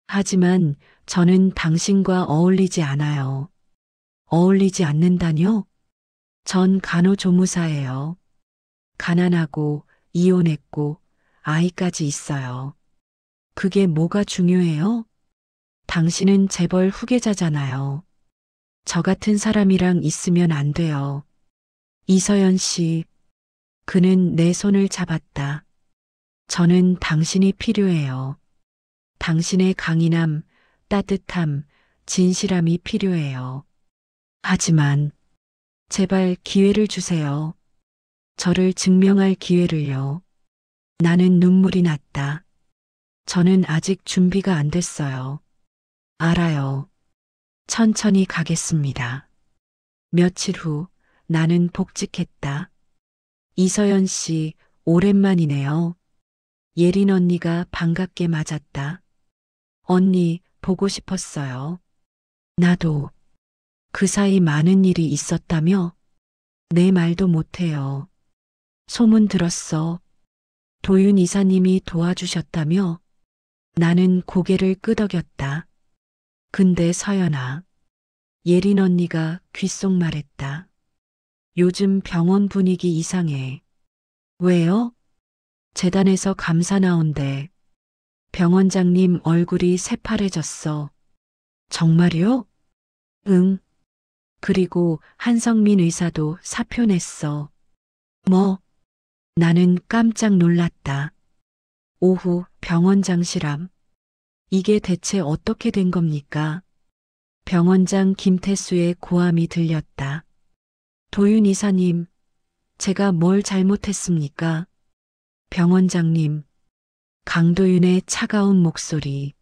하지만 저는 당신과 어울리지 않아요. 어울리지 않는다뇨? 전 간호조무사예요. 가난하고 이혼했고 아이까지 있어요. 그게 뭐가 중요해요? 당신은 재벌 후계자잖아요. 저 같은 사람이랑 있으면 안 돼요. 이서연 씨, 그는 내 손을 잡았다. 저는 당신이 필요해요. 당신의 강인함, 따뜻함, 진실함이 필요해요. 하지만 제발 기회를 주세요. 저를 증명할 기회를요. 나는 눈물이 났다. 저는 아직 준비가 안 됐어요. 알아요. 천천히 가겠습니다. 며칠 후 나는 복직했다. 이서연 씨, 오랜만이네요. 예린 언니가 반갑게 맞았다. 언니, 보고 싶었어요. 나도. 그 사이 많은 일이 있었다며? 내 말도 못해요. 소문 들었어. 도윤 이사님이 도와주셨다며? 나는 고개를 끄덕였다. 근데 서연아. 예린 언니가 귓속 말했다. 요즘 병원 분위기 이상해. 왜요? 재단에서 감사 나온대. 병원장님 얼굴이 새파래졌어. 정말요? 응. 그리고 한성민 의사도 사표 냈어. 뭐, 나는 깜짝 놀랐다. 오후 병원장 실함. 이게 대체 어떻게 된 겁니까? 병원장 김태수의 고함이 들렸다. 도윤 이사님, 제가 뭘 잘못했습니까? 병원장님, 강도윤의 차가운 목소리.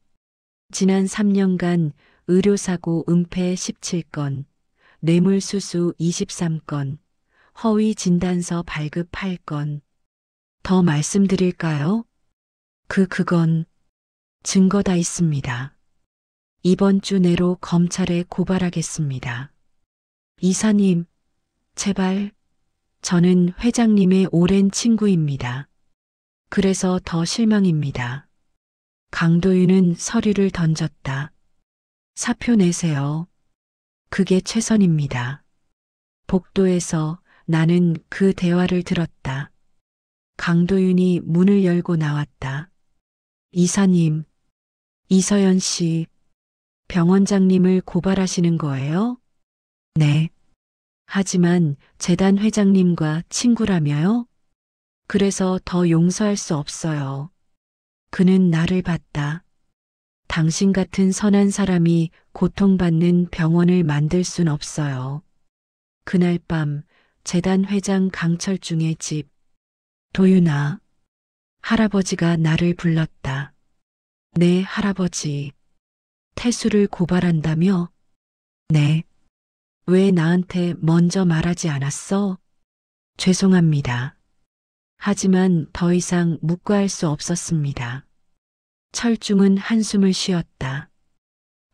지난 3년간 의료사고 은폐 17건, 뇌물수수 23건, 허위 진단서 발급 8건. 더 말씀드릴까요? 그건 증거 다 있습니다. 이번 주 내로 검찰에 고발하겠습니다. 이사님, 제발, 저는 회장님의 오랜 친구입니다. 그래서 더 실망입니다. 강도윤은 서류를 던졌다. 사표 내세요. 그게 최선입니다. 복도에서 나는 그 대화를 들었다. 강도윤이 문을 열고 나왔다. 이사님, 이서연 씨, 병원장님을 고발하시는 거예요? 네. 하지만 재단 회장님과 친구라며요? 그래서 더 용서할 수 없어요. 그는 나를 봤다. 당신 같은 선한 사람이 고통받는 병원을 만들 순 없어요. 그날 밤 재단 회장 강철중의 집. 도윤아, 할아버지가 나를 불렀다. 네, 할아버지. 태수를 고발한다며? 네. 왜 나한테 먼저 말하지 않았어? 죄송합니다. 하지만 더 이상 묵과할 수 없었습니다. 철중은 한숨을 쉬었다.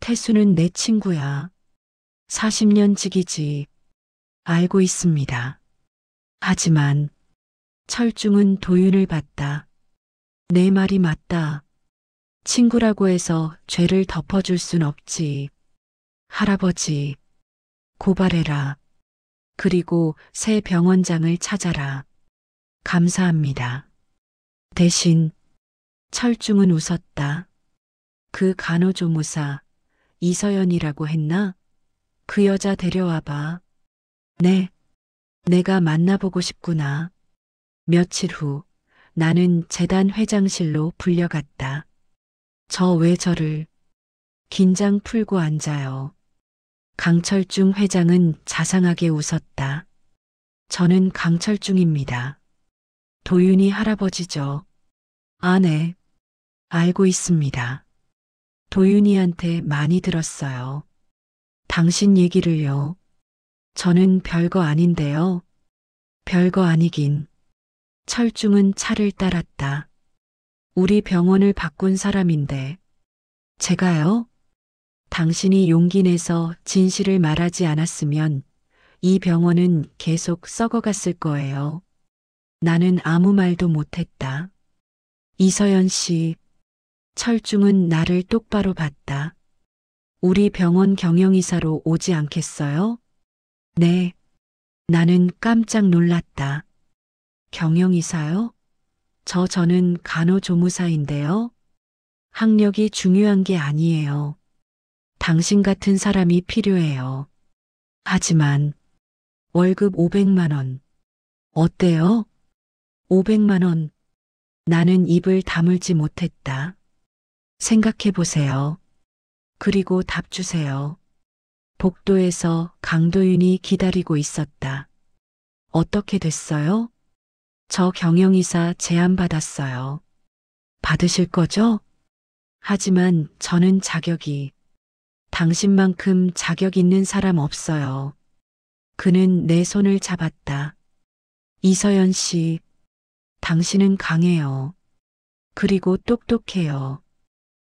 태수는 내 친구야. 40년 지기지. 알고 있습니다. 하지만 철중은 도윤을 봤다. 내 말이 맞다. 친구라고 해서 죄를 덮어줄 순 없지. 할아버지, 고발해라. 그리고 새 병원장을 찾아라. 감사합니다. 대신 철중은 웃었다. 그 간호조무사 이서연이라고 했나? 그 여자 데려와봐. 네, 내가 만나보고 싶구나. 며칠 후 나는 재단 회장실로 불려갔다. 저 왜 저를 긴장 풀고 앉아요. 강철중 회장은 자상하게 웃었다. 저는 강철중입니다. 도윤이 할아버지죠. 아, 네. 알고 있습니다. 도윤이한테 많이 들었어요. 당신 얘기를요. 저는 별거 아닌데요. 별거 아니긴. 철중은 차를 따랐다. 우리 병원을 바꾼 사람인데. 제가요? 당신이 용기 내서 진실을 말하지 않았으면 이 병원은 계속 썩어갔을 거예요. 나는 아무 말도 못했다. 이서연 씨, 철중은 나를 똑바로 봤다. 우리 병원 경영이사로 오지 않겠어요? 네. 나는 깜짝 놀랐다. 경영이사요? 저는 간호조무사인데요. 학력이 중요한 게 아니에요. 당신 같은 사람이 필요해요. 하지만 월급 500만 원. 어때요? 500만 원. 나는 입을 다물지 못했다. 생각해 보세요. 그리고 답 주세요. 복도에서 강도윤이 기다리고 있었다. 어떻게 됐어요? 저 경영이사 제안 받았어요. 받으실 거죠? 하지만 저는 당신만큼 자격 있는 사람 없어요. 그는 내 손을 잡았다. 이서연 씨, 당신은 강해요. 그리고 똑똑해요.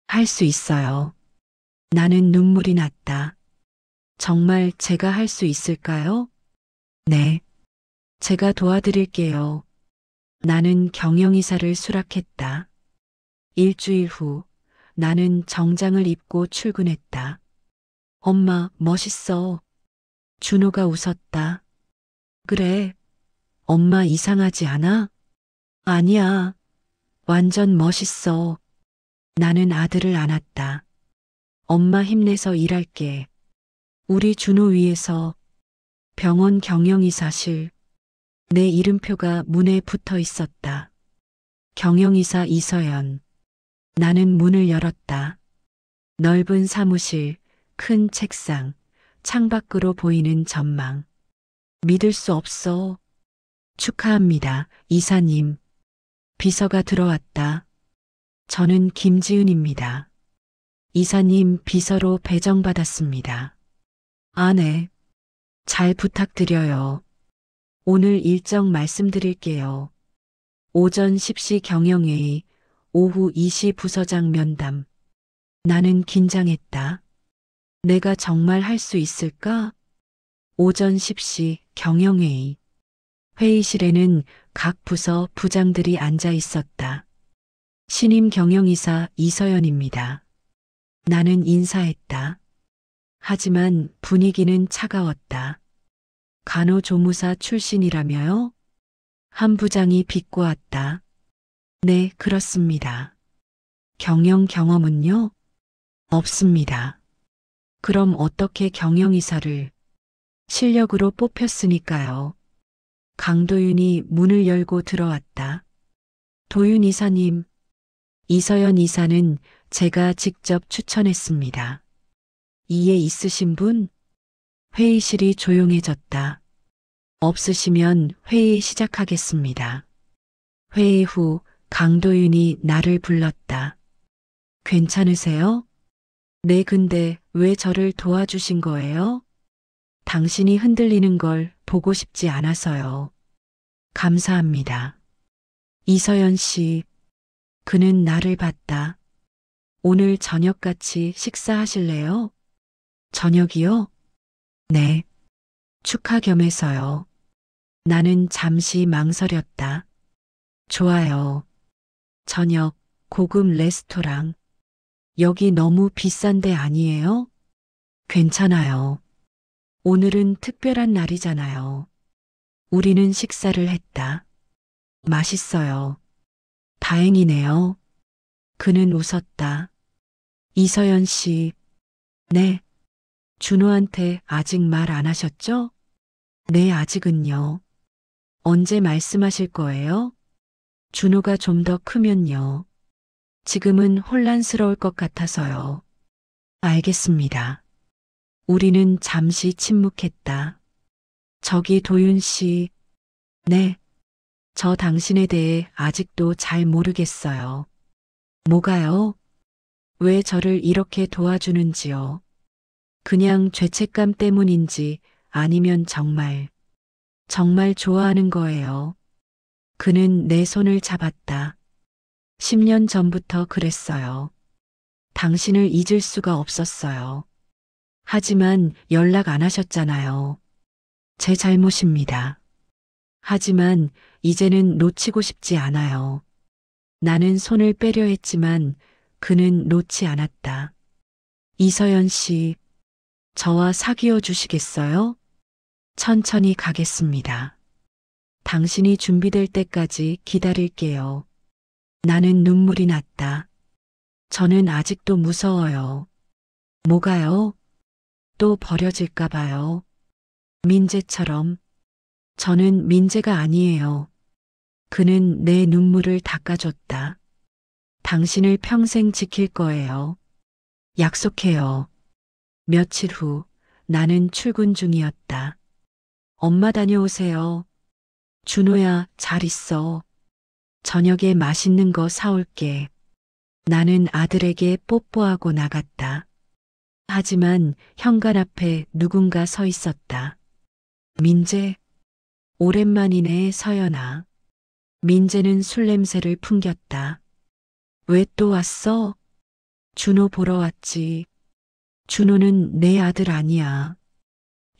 할 수 있어요. 나는 눈물이 났다. 정말 제가 할 수 있을까요? 네. 제가 도와드릴게요. 나는 경영이사를 수락했다. 일주일 후 나는 정장을 입고 출근했다. 엄마, 멋있어. 준호가 웃었다. 그래. 엄마 이상하지 않아? 아니야. 완전 멋있어. 나는 아들을 안았다. 엄마 힘내서 일할게. 우리 준호 위해서 병원 경영이사실 내 이름표가 문에 붙어 있었다. 경영이사 이서연. 나는 문을 열었다. 넓은 사무실, 큰 책상, 창밖으로 보이는 전망. 믿을 수 없어. 축하합니다, 이사님. 비서가 들어왔다. 저는 김지은입니다. 이사님 비서로 배정받았습니다. 아, 네. 잘 부탁드려요. 오늘 일정 말씀드릴게요. 오전 10시 경영회의, 오후 2시 부서장 면담. 나는 긴장했다. 내가 정말 할 수 있을까? 오전 10시 경영회의. 회의실에는 각 부서 부장들이 앉아 있었다. 신임 경영이사 이서연입니다. 나는 인사했다. 하지만 분위기는 차가웠다. 간호조무사 출신이라며요? 한 부장이 비꼬았다. 네, 그렇습니다. 경영 경험은요? 없습니다. 그럼 어떻게 경영이사를? 실력으로 뽑혔으니까요. 강도윤이 문을 열고 들어왔다. 도윤 이사님, 이서연 이사는 제가 직접 추천했습니다. 이해 있으신 분? 회의실이 조용해졌다. 없으시면 회의 시작하겠습니다. 회의 후 강도윤이 나를 불렀다. 괜찮으세요? 네, 근데 왜 저를 도와주신 거예요? 당신이 흔들리는 걸 보고 싶지 않아서요. 감사합니다. 이서연 씨, 그는 나를 봤다. 오늘 저녁 같이 식사하실래요? 저녁이요? 네. 축하 겸해서요. 나는 잠시 망설였다. 좋아요. 저녁, 고급 레스토랑. 여기 너무 비싼 데 아니에요? 괜찮아요. 오늘은 특별한 날이잖아요. 우리는 식사를 했다. 맛있어요. 다행이네요. 그는 웃었다. 이서연 씨, 네. 준호한테 아직 말 안 하셨죠? 네, 아직은요. 언제 말씀하실 거예요? 준호가 좀 더 크면요. 지금은 혼란스러울 것 같아서요. 알겠습니다. 우리는 잠시 침묵했다. 저기 도윤 씨. 네. 저 당신에 대해 아직도 잘 모르겠어요. 뭐가요? 왜 저를 이렇게 도와주는지요? 그냥 죄책감 때문인지 아니면 정말 좋아하는 거예요. 그는 내 손을 잡았다. 10년 전부터 그랬어요. 당신을 잊을 수가 없었어요. 하지만 연락 안 하셨잖아요. 제 잘못입니다. 하지만 이제는 놓치고 싶지 않아요. 나는 손을 빼려 했지만 그는 놓지 않았다. 이서연 씨, 저와 사귀어 주시겠어요? 천천히 가겠습니다. 당신이 준비될 때까지 기다릴게요. 나는 눈물이 났다. 저는 아직도 무서워요. 뭐가요? 또 버려질까 봐요. 민재처럼. 저는 민재가 아니에요. 그는 내 눈물을 닦아줬다. 당신을 평생 지킬 거예요. 약속해요. 며칠 후 나는 출근 중이었다. 엄마 다녀오세요. 준호야, 잘 있어. 저녁에 맛있는 거 사올게. 나는 아들에게 뽀뽀하고 나갔다. 하지만 현관 앞에 누군가 서 있었다. 민재. 오랜만이네, 서연아. 민재는 술 냄새를 풍겼다. 왜 또 왔어? 준호 보러 왔지. 준호는 내 아들 아니야.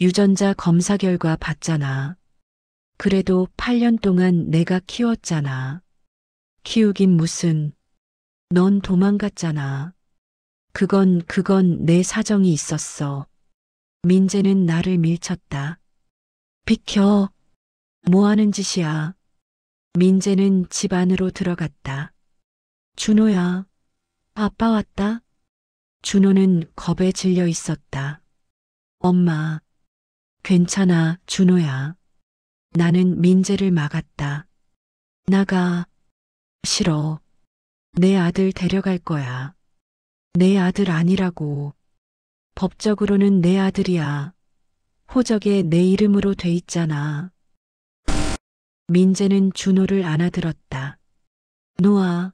유전자 검사 결과 봤잖아. 그래도 8년 동안 내가 키웠잖아. 키우긴 무슨. 넌 도망갔잖아. 그건 내 사정이 있었어. 민재는 나를 밀쳤다. 비켜. 뭐 하는 짓이야. 민재는 집 안으로 들어갔다. 준호야, 아빠 왔다. 준호는 겁에 질려 있었다. 엄마, 괜찮아, 준호야. 나는 민재를 막았다. 나가. 싫어. 내 아들 데려갈 거야. 내 아들 아니라고. 법적으로는 내 아들이야. 호적에 내 이름으로 돼 있잖아. 민재는 준호를 안아들었다. 놓아.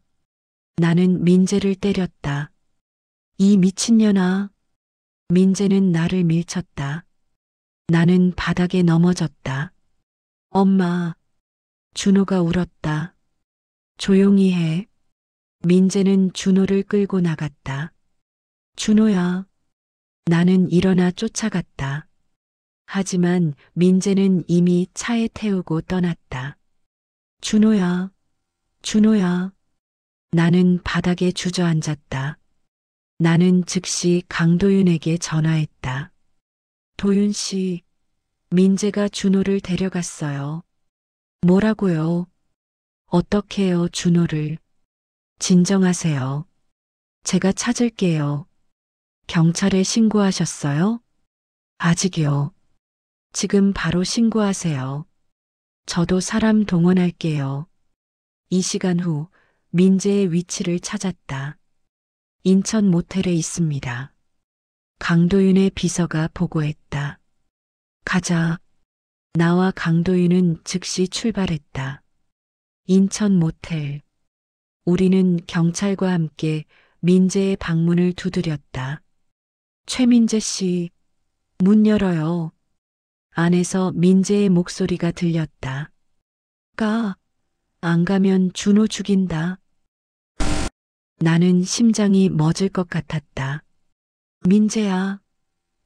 나는 민재를 때렸다. 이 미친년아. 민재는 나를 밀쳤다. 나는 바닥에 넘어졌다. 엄마. 준호가 울었다. 조용히 해. 민재는 준호를 끌고 나갔다. 준호야. 나는 일어나 쫓아갔다. 하지만 민재는 이미 차에 태우고 떠났다. 준호야. 준호야. 나는 바닥에 주저앉았다. 나는 즉시 강도윤에게 전화했다. 도윤 씨, 민재가 준호를 데려갔어요. 뭐라고요? 어떻게 해요, 준호를? 진정하세요. 제가 찾을게요. 경찰에 신고하셨어요? 아직이요. 지금 바로 신고하세요. 저도 사람 동원할게요. 이 시간 후 민재의 위치를 찾았다. 인천 모텔에 있습니다. 강도윤의 비서가 보고했다. 가자. 나와 강도윤은 즉시 출발했다. 인천 모텔. 우리는 경찰과 함께 민재의 방문을 두드렸다. 최민재 씨, 문 열어요. 안에서 민재의 목소리가 들렸다. 안 가면 준호 죽인다. 나는 심장이 멎을 것 같았다. 민재야,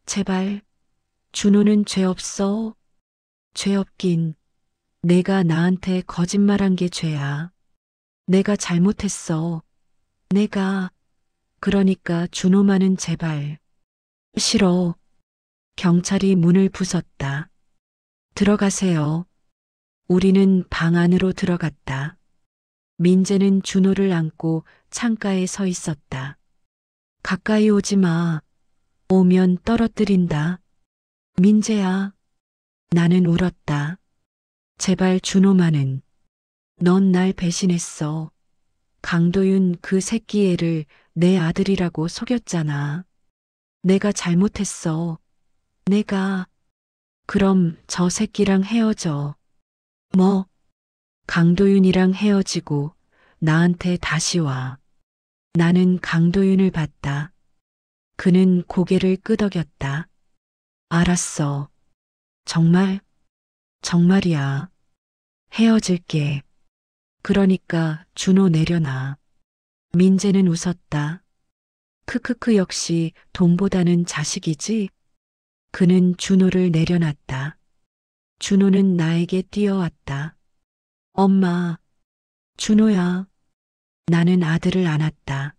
제발. 준호는 죄 없어. 죄 없긴. 내가 나한테 거짓말한 게 죄야. 내가 잘못했어. 그러니까 준호만은 제발. 싫어. 경찰이 문을 부쉈다. 들어가세요. 우리는 방 안으로 들어갔다. 민재는 준호를 안고 창가에 서 있었다. 가까이 오지 마. 오면 떨어뜨린다. 민재야. 나는 울었다. 제발 준호만은. 넌 날 배신했어. 강도윤 그 새끼 애를 내 아들이라고 속였잖아. 내가 잘못했어. 그럼 저 새끼랑 헤어져. 뭐? 강도윤이랑 헤어지고 나한테 다시 와. 나는 강도윤을 봤다. 그는 고개를 끄덕였다. 알았어. 정말? 정말이야. 헤어질게. 그러니까 준호 내려놔. 민재는 웃었다. 크크크 역시 돈보다는 자식이지? 그는 준호를 내려놨다. 준호는 나에게 뛰어왔다. 엄마. 준호야. 나는 아들을 안았다.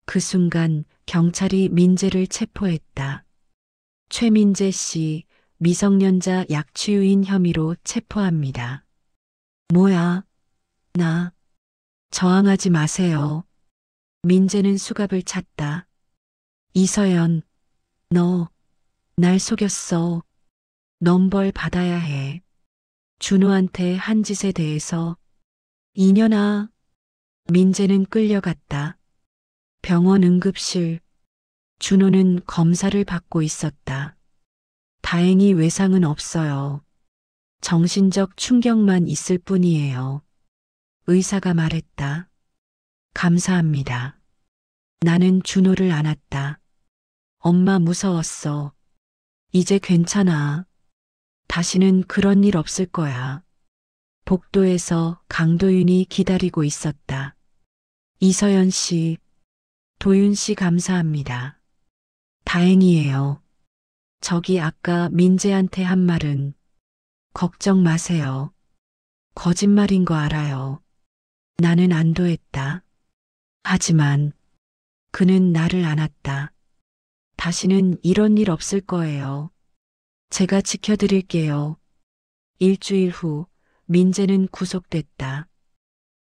그 순간 경찰이 민재를 체포했다. 최민재 씨, 미성년자 약취유인 혐의로 체포합니다. 뭐야? 저항하지 마세요. 민재는 수갑을 찼다. 이서연, 너, 날 속였어. 넌 벌 받아야 해. 준호한테 한 짓에 대해서. 이년아. 민재는 끌려갔다. 병원 응급실. 준호는 검사를 받고 있었다. 다행히 외상은 없어요. 정신적 충격만 있을 뿐이에요. 의사가 말했다. 감사합니다. 나는 준호를 안았다. 엄마 무서웠어. 이제 괜찮아. 다시는 그런 일 없을 거야. 복도에서 강도윤이 기다리고 있었다. 이서연 씨, 도윤 씨 감사합니다. 다행이에요. 저기 아까 민재한테 한 말은 걱정 마세요. 거짓말인 거 알아요. 나는 안도했다. 하지만 그는 나를 안았다. 다시는 이런 일 없을 거예요. 제가 지켜드릴게요. 일주일 후 민재는 구속됐다.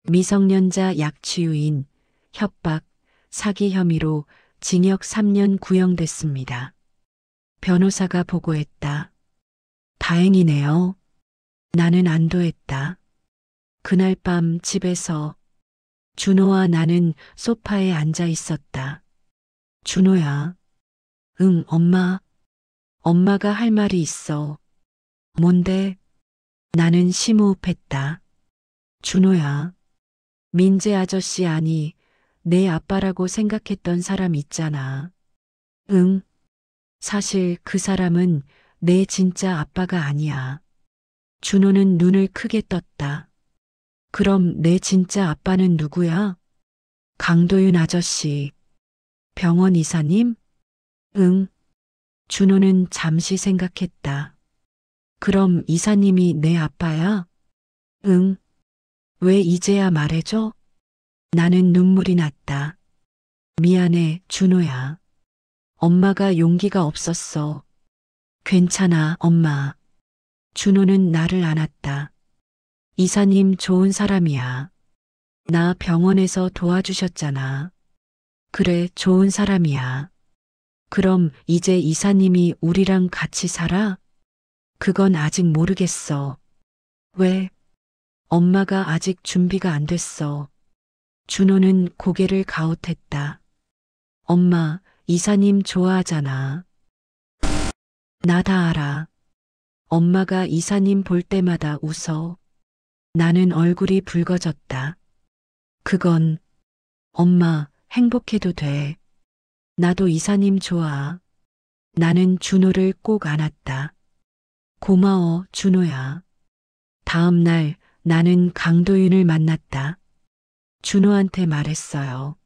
미성년자 약취유인, 협박, 사기 혐의로 징역 3년 구형됐습니다. 변호사가 보고했다. 다행이네요. 나는 안도했다. 그날 밤 집에서 준호와 나는 소파에 앉아 있었다. 준호야. 응, 엄마. 엄마가 할 말이 있어. 뭔데? 나는 심호흡했다. 준호야. 민재 아저씨 아니, 내 아빠라고 생각했던 사람 있잖아. 응. 사실 그 사람은 내 진짜 아빠가 아니야. 준호는 눈을 크게 떴다. 그럼 내 진짜 아빠는 누구야? 강도윤 아저씨. 병원 이사님? 응. 준호는 잠시 생각했다. 그럼 이사님이 내 아빠야? 응. 왜 이제야 말해줘? 나는 눈물이 났다. 미안해, 준호야. 엄마가 용기가 없었어. 괜찮아, 엄마. 준호는 나를 안았다. 이사님 좋은 사람이야. 나 병원에서 도와주셨잖아. 그래, 좋은 사람이야. 그럼 이제 이사님이 우리랑 같이 살아? 그건 아직 모르겠어. 왜? 엄마가 아직 준비가 안 됐어. 준호는 고개를 가웃했다. 엄마, 이사님 좋아하잖아. 나 다 알아. 엄마가 이사님 볼 때마다 웃어. 나는 얼굴이 붉어졌다. 그건 엄마 행복해도 돼. 나도 이사님 좋아. 나는 준호를 꼭 안았다. 고마워, 준호야. 다음 날 나는 강도윤을 만났다. 준호한테 말했어요.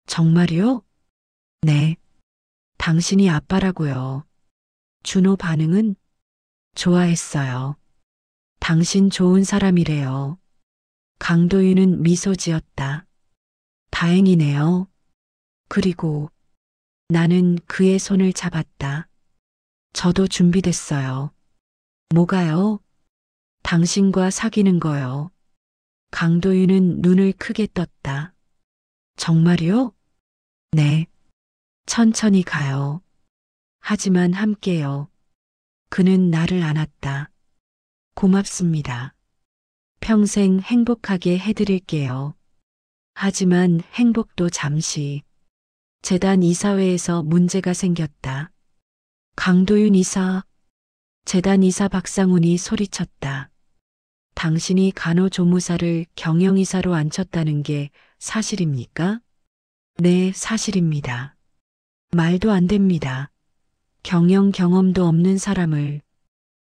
정말요? 네. 당신이 아빠라고요. 준호 반응은? 좋아했어요. 당신 좋은 사람이래요. 강도윤은 미소 지었다. 다행이네요. 그리고 나는 그의 손을 잡았다. 저도 준비됐어요. 뭐가요? 당신과 사귀는 거요. 강도윤은 눈을 크게 떴다. 정말요? 네. 천천히 가요. 하지만 함께요. 그는 나를 안았다. 고맙습니다. 평생 행복하게 해드릴게요. 하지만 행복도 잠시. 재단 이사회에서 문제가 생겼다. 강도윤 이사, 재단 이사 박상훈이 소리쳤다. 당신이 간호조무사를 경영이사로 앉혔다는 게 사실입니까? 네, 사실입니다. 말도 안 됩니다. 경영 경험도 없는 사람을.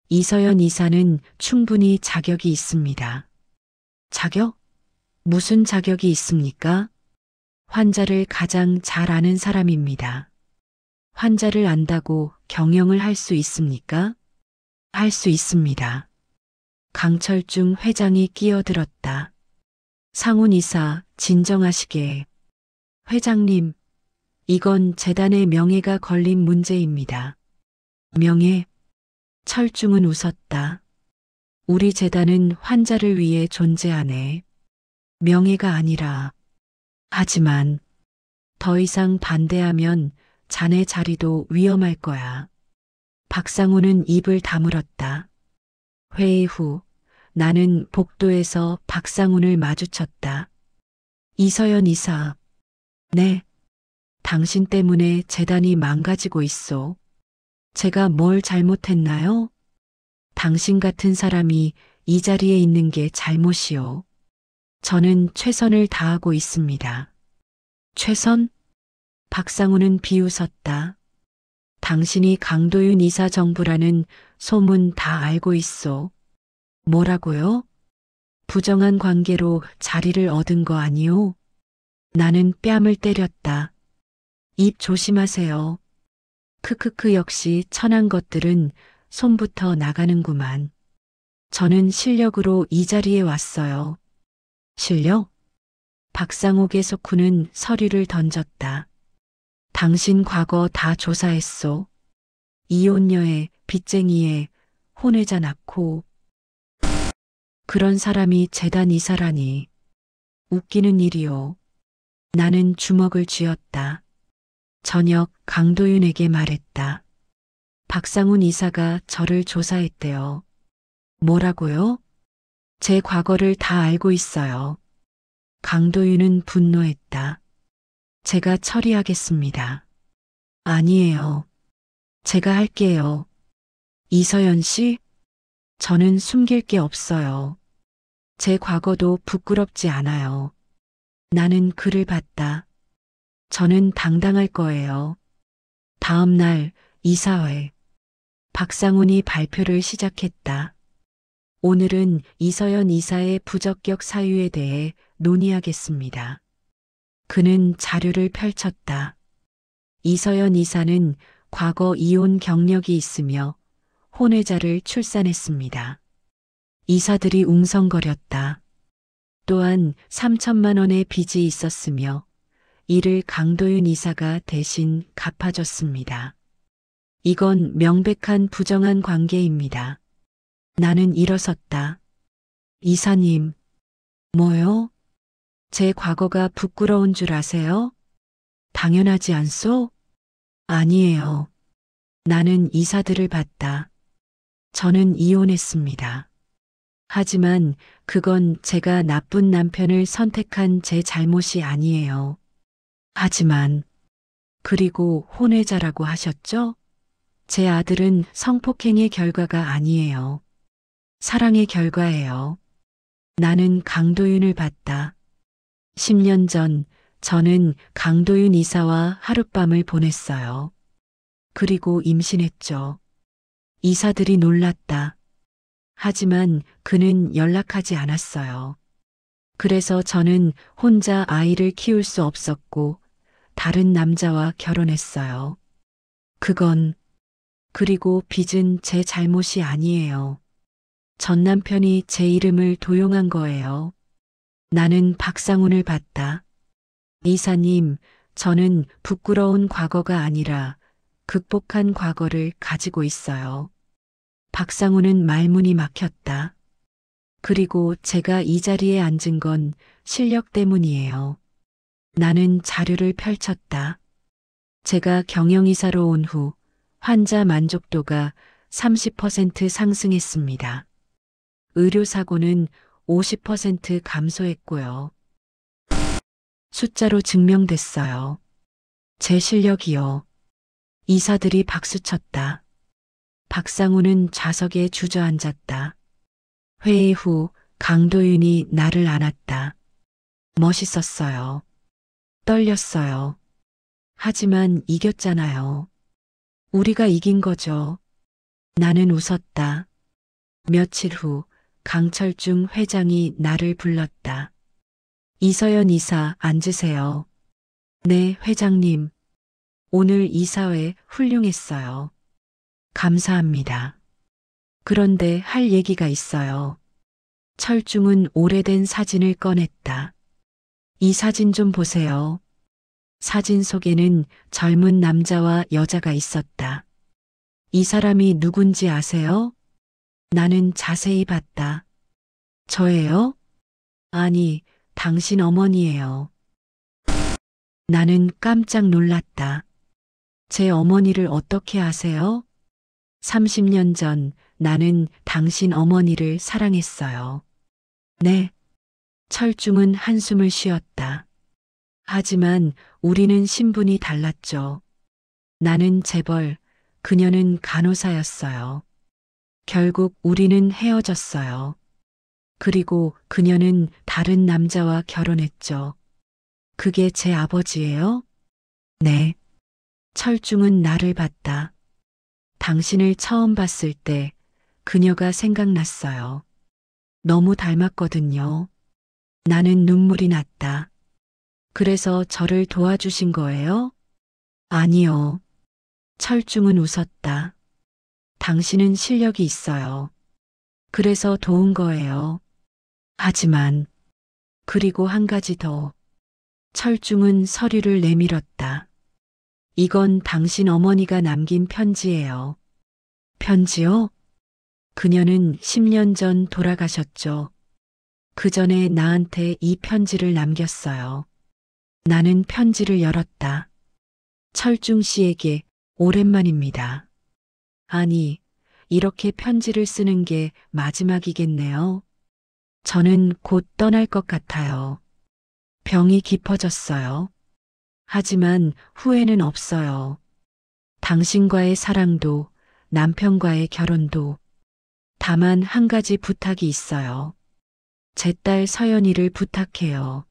이서연 이사는 충분히 자격이 있습니다. 자격? 무슨 자격이 있습니까? 환자를 가장 잘 아는 사람입니다. 환자를 안다고 경영을 할 수 있습니까? 할 수 있습니다. 강철중 회장이 끼어들었다. 상훈 이사, 진정하시게. 회장님, 이건 재단의 명예가 걸린 문제입니다. 명예? 철중은 웃었다. 우리 재단은 환자를 위해 존재하네. 명예가 아니라. 하지만 더 이상 반대하면 자네 자리도 위험할 거야. 박상우는 입을 다물었다. 회의 후 나는 복도에서 박상훈을 마주쳤다. 이서연 이사. 네. 당신 때문에 재단이 망가지고 있어. 제가 뭘 잘못했나요? 당신 같은 사람이 이 자리에 있는 게 잘못이요. 저는 최선을 다하고 있습니다. 최선? 박상우는 비웃었다. 당신이 강도윤 이사 정부라는 소문 다 알고 있어. 뭐라고요? 부정한 관계로 자리를 얻은 거 아니오? 나는 뺨을 때렸다. 입 조심하세요. 크크크 역시 천한 것들은 손부터 나가는구만. 저는 실력으로 이 자리에 왔어요. 실력? 박상옥의 속후는 서류를 던졌다. 당신 과거 다 조사했소. 이혼녀에 빚쟁이에 혼외자 낳고. 그런 사람이 재단 이사라니. 웃기는 일이오. 나는 주먹을 쥐었다. 저녁 강도윤에게 말했다. 박상훈 이사가 저를 조사했대요. 뭐라고요? 제 과거를 다 알고 있어요. 강도윤은 분노했다. 제가 처리하겠습니다. 아니에요. 제가 할게요. 이서연 씨, 저는 숨길 게 없어요. 제 과거도 부끄럽지 않아요. 나는 그를 봤다. 저는 당당할 거예요. 다음 날 이사회. 박상훈이 발표를 시작했다. 오늘은 이서연 이사의 부적격 사유에 대해 논의하겠습니다. 그는 자료를 펼쳤다. 이서연 이사는 과거 이혼 경력이 있으며 혼외자를 출산했습니다. 이사들이 웅성거렸다. 또한 3천만 원의 빚이 있었으며 이를 강도윤 이사가 대신 갚아줬습니다. 이건 명백한 부정한 관계입니다. 나는 일어섰다. 이사님, 뭐요? 제 과거가 부끄러운 줄 아세요? 당연하지 않소? 아니에요. 나는 이사들을 봤다. 저는 이혼했습니다. 하지만 그건 제가 나쁜 남편을 선택한 제 잘못이 아니에요. 하지만, 그리고 혼외자라고 하셨죠? 제 아들은 성폭행의 결과가 아니에요. 사랑의 결과예요. 나는 강도윤을 봤다. 10년 전 저는 강도윤 이사와 하룻밤을 보냈어요. 그리고 임신했죠. 이사들이 놀랐다. 하지만 그는 연락하지 않았어요. 그래서 저는 혼자 아이를 키울 수 없었고 다른 남자와 결혼했어요. 그리고 빚은 제 잘못이 아니에요. 전 남편이 제 이름을 도용한 거예요. 나는 박상훈을 봤다. 이사님, 저는 부끄러운 과거가 아니라 극복한 과거를 가지고 있어요. 박상훈은 말문이 막혔다. 그리고 제가 이 자리에 앉은 건 실력 때문이에요. 나는 자료를 펼쳤다. 제가 경영이사로 온 후 환자 만족도가 30% 상승했습니다. 의료사고는 50% 감소했고요. 숫자로 증명됐어요. 제 실력이요. 이사들이 박수쳤다. 박상훈은 좌석에 주저앉았다. 회의 후 강도윤이 나를 안았다. 멋있었어요. 떨렸어요. 하지만 이겼잖아요. 우리가 이긴 거죠. 나는 웃었다. 며칠 후 강철중 회장이 나를 불렀다. 이서연 이사 앉으세요. 네, 회장님. 오늘 이사회 훌륭했어요. 감사합니다. 그런데 할 얘기가 있어요. 철중은 오래된 사진을 꺼냈다. 이 사진 좀 보세요. 사진 속에는 젊은 남자와 여자가 있었다. 이 사람이 누군지 아세요? 나는 자세히 봤다. 저예요? 아니, 당신 어머니예요. 나는 깜짝 놀랐다. 제 어머니를 어떻게 아세요? 30년 전 나는 당신 어머니를 사랑했어요. 네. 철중은 한숨을 쉬었다. 하지만 우리는 신분이 달랐죠. 나는 재벌, 그녀는 간호사였어요. 결국 우리는 헤어졌어요. 그리고 그녀는 다른 남자와 결혼했죠. 그게 제 아버지예요? 네. 철중은 나를 봤다. 당신을 처음 봤을 때 그녀가 생각났어요. 너무 닮았거든요. 나는 눈물이 났다. 그래서 저를 도와주신 거예요? 아니요. 철중은 웃었다. 당신은 실력이 있어요. 그래서 도운 거예요. 하지만, 그리고 한 가지 더. 철중은 서류를 내밀었다. 이건 당신 어머니가 남긴 편지예요. 편지요? 그녀는 10년 전 돌아가셨죠. 그 전에 나한테 이 편지를 남겼어요. 나는 편지를 열었다. 철중 씨에게 오랜만입니다. 아니, 이렇게 편지를 쓰는 게 마지막이겠네요. 저는 곧 떠날 것 같아요. 병이 깊어졌어요. 하지만 후회는 없어요. 당신과의 사랑도, 남편과의 결혼도. 다만 한 가지 부탁이 있어요. 제 딸 서연이를 부탁해요.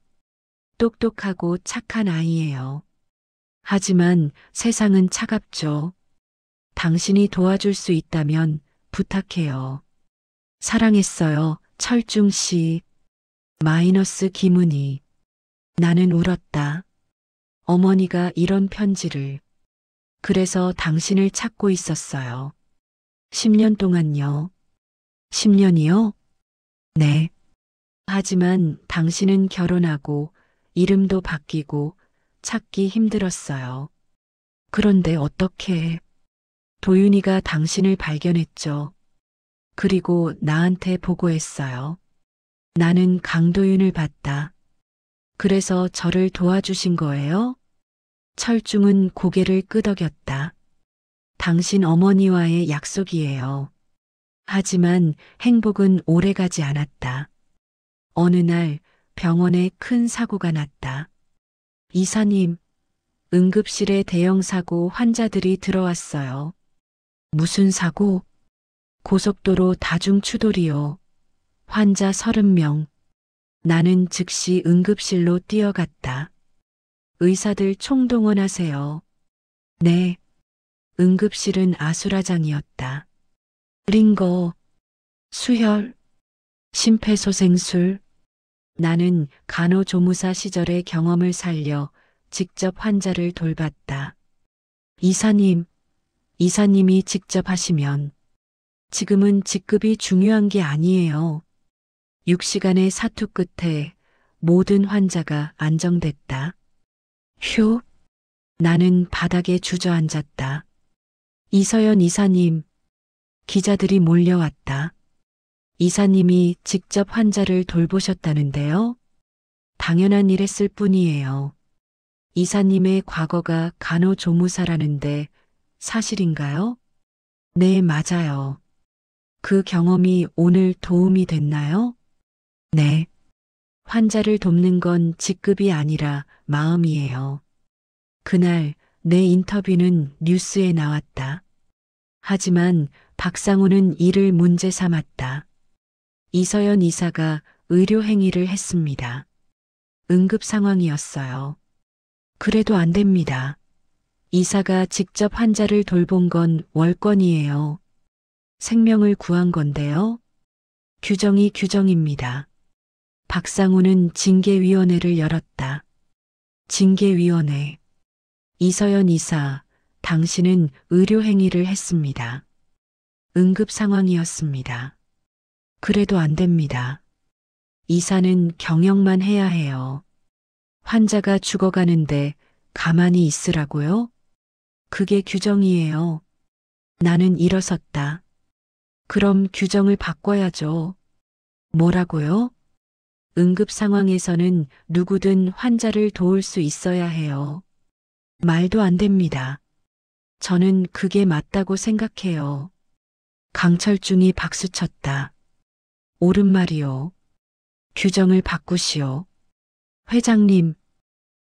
똑똑하고 착한 아이예요. 하지만 세상은 차갑죠. 당신이 도와줄 수 있다면 부탁해요. 사랑했어요. 철중 씨. 마이너스 김은희. 나는 울었다. 어머니가 이런 편지를. 그래서 당신을 찾고 있었어요. 10년 동안요. 10년이요? 네. 하지만 당신은 결혼하고 이름도 바뀌고 찾기 힘들었어요. 그런데 어떻게 도윤이가 당신을 발견했죠. 그리고 나한테 보고했어요. 나는 강도윤을 봤다. 그래서 저를 도와주신 거예요? 철중은 고개를 끄덕였다. 당신 어머니와의 약속이에요. 하지만 행복은 오래가지 않았다. 어느 날 병원에 큰 사고가 났다. 이사님, 응급실에 대형 사고 환자들이 들어왔어요. 무슨 사고? 고속도로 다중추돌이요. 환자 30명. 나는 즉시 응급실로 뛰어갔다. 의사들 총동원하세요. 네. 응급실은 아수라장이었다. 링거, 수혈, 심폐소생술. 나는 간호조무사 시절의 경험을 살려 직접 환자를 돌봤다. 이사님이 직접 하시면 지금은 직급이 중요한 게 아니에요. 6시간의 사투 끝에 모든 환자가 안정됐다. 휴, 나는 바닥에 주저앉았다. 이서연 이사님, 기자들이 몰려왔다. 이사님이 직접 환자를 돌보셨다는데요? 당연한 일했을 뿐이에요. 이사님의 과거가 간호조무사라는데 사실인가요? 네, 맞아요. 그 경험이 오늘 도움이 됐나요? 네. 환자를 돕는 건 직급이 아니라 마음이에요. 그날 내 인터뷰는 뉴스에 나왔다. 하지만 박상우는 이를 문제 삼았다. 이서연 이사가 의료 행위를 했습니다. 응급 상황이었어요. 그래도 안 됩니다. 이사가 직접 환자를 돌본 건 월권이에요. 생명을 구한 건데요. 규정이 규정입니다. 박상우는 징계위원회를 열었다. 징계위원회. 이서연 이사, 당신은 의료행위를 했습니다. 응급 상황이었습니다. 그래도 안 됩니다. 이사는 경영만 해야 해요. 환자가 죽어가는데 가만히 있으라고요? 그게 규정이에요. 나는 일어섰다. 그럼 규정을 바꿔야죠. 뭐라고요? 응급 상황에서는 누구든 환자를 도울 수 있어야 해요. 말도 안 됩니다. 저는 그게 맞다고 생각해요. 강철중이 박수쳤다. 옳은 말이요. 규정을 바꾸시오. 회장님,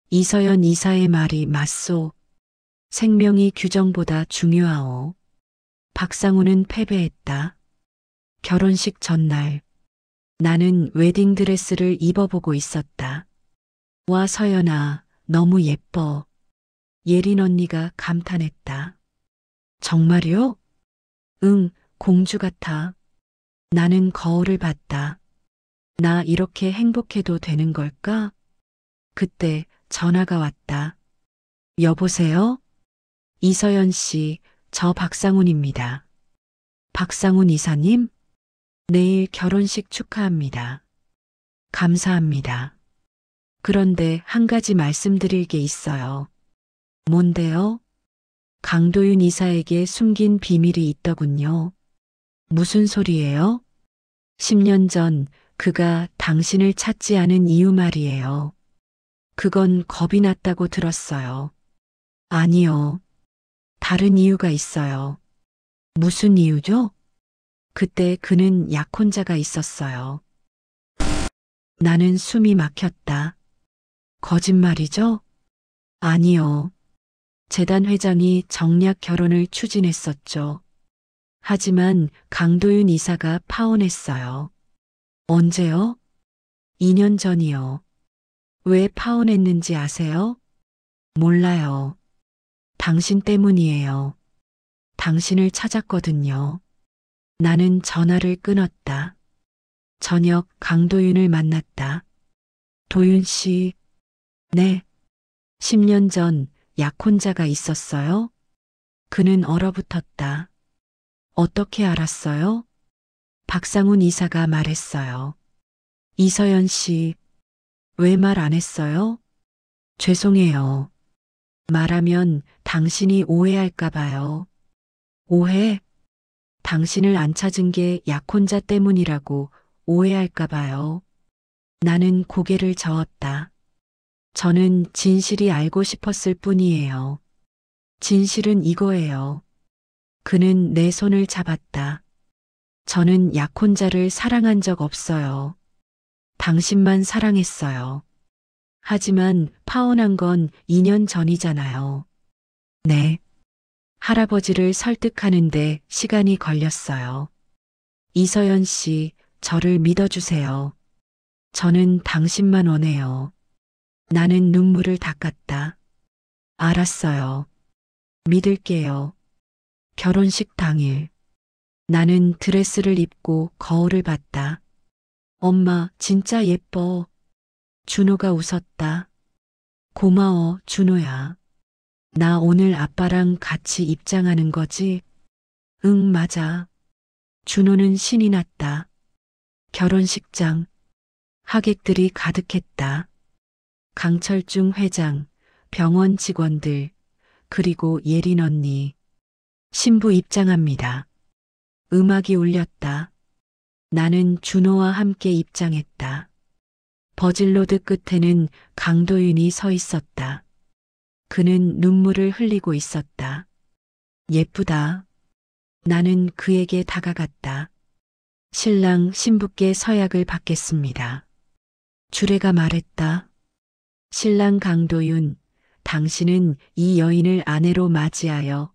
이서연 이사의 말이 맞소. 생명이 규정보다 중요하오. 박상우는 패배했다. 결혼식 전날, 나는 웨딩드레스를 입어보고 있었다. 와, 서연아, 너무 예뻐. 예린 언니가 감탄했다. 정말요? 응, 공주 같아. 나는 거울을 봤다. 나 이렇게 행복해도 되는 걸까? 그때 전화가 왔다. 여보세요? 이서연 씨, 저 박상훈입니다. 박상훈 이사님? 내일 결혼식 축하합니다. 감사합니다. 그런데 한 가지 말씀드릴 게 있어요. 뭔데요? 강도윤 이사에게 숨긴 비밀이 있더군요. 무슨 소리예요? 10년 전 그가 당신을 찾지 않은 이유 말이에요. 그건 겁이 났다고 들었어요. 아니요. 다른 이유가 있어요. 무슨 이유죠? 그때 그는 약혼자가 있었어요. 나는 숨이 막혔다. 거짓말이죠? 아니요. 재단 회장이 정략 결혼을 추진했었죠. 하지만 강도윤 이사가 파혼했어요. 언제요? 2년 전이요. 왜 파혼했는지 아세요? 몰라요. 당신 때문이에요. 당신을 찾았거든요. 나는 전화를 끊었다. 저녁 강도윤을 만났다. 도윤 씨, 네. 10년 전 약혼자가 있었어요? 그는 얼어붙었다. 어떻게 알았어요? 박상훈 이사가 말했어요. 이서연 씨, 왜 말 안 했어요? 죄송해요. 말하면 당신이 오해할까 봐요. 오해? 당신을 안 찾은 게 약혼자 때문이라고 오해할까 봐요. 나는 고개를 저었다. 저는 진실이 알고 싶었을 뿐이에요. 진실은 이거예요. 그는 내 손을 잡았다. 저는 약혼자를 사랑한 적 없어요. 당신만 사랑했어요. 하지만 파혼한 건 2년 전이잖아요. 네. 할아버지를 설득하는데 시간이 걸렸어요. 이서연 씨, 저를 믿어주세요. 저는 당신만 원해요. 나는 눈물을 닦았다. 알았어요. 믿을게요. 결혼식 당일. 나는 드레스를 입고 거울을 봤다. 엄마, 진짜 예뻐. 준호가 웃었다. 고마워, 준호야. 나 오늘 아빠랑 같이 입장하는 거지? 응, 맞아. 준호는 신이 났다. 결혼식장. 하객들이 가득했다. 강철중 회장, 병원 직원들, 그리고 예린 언니. 신부 입장합니다. 음악이 울렸다. 나는 준호와 함께 입장했다. 버질로드 끝에는 강도윤이 서 있었다. 그는 눈물을 흘리고 있었다. 예쁘다. 나는 그에게 다가갔다. 신랑 신부께 서약을 받겠습니다. 주례가 말했다. 신랑 강도윤, 당신은 이 여인을 아내로 맞이하여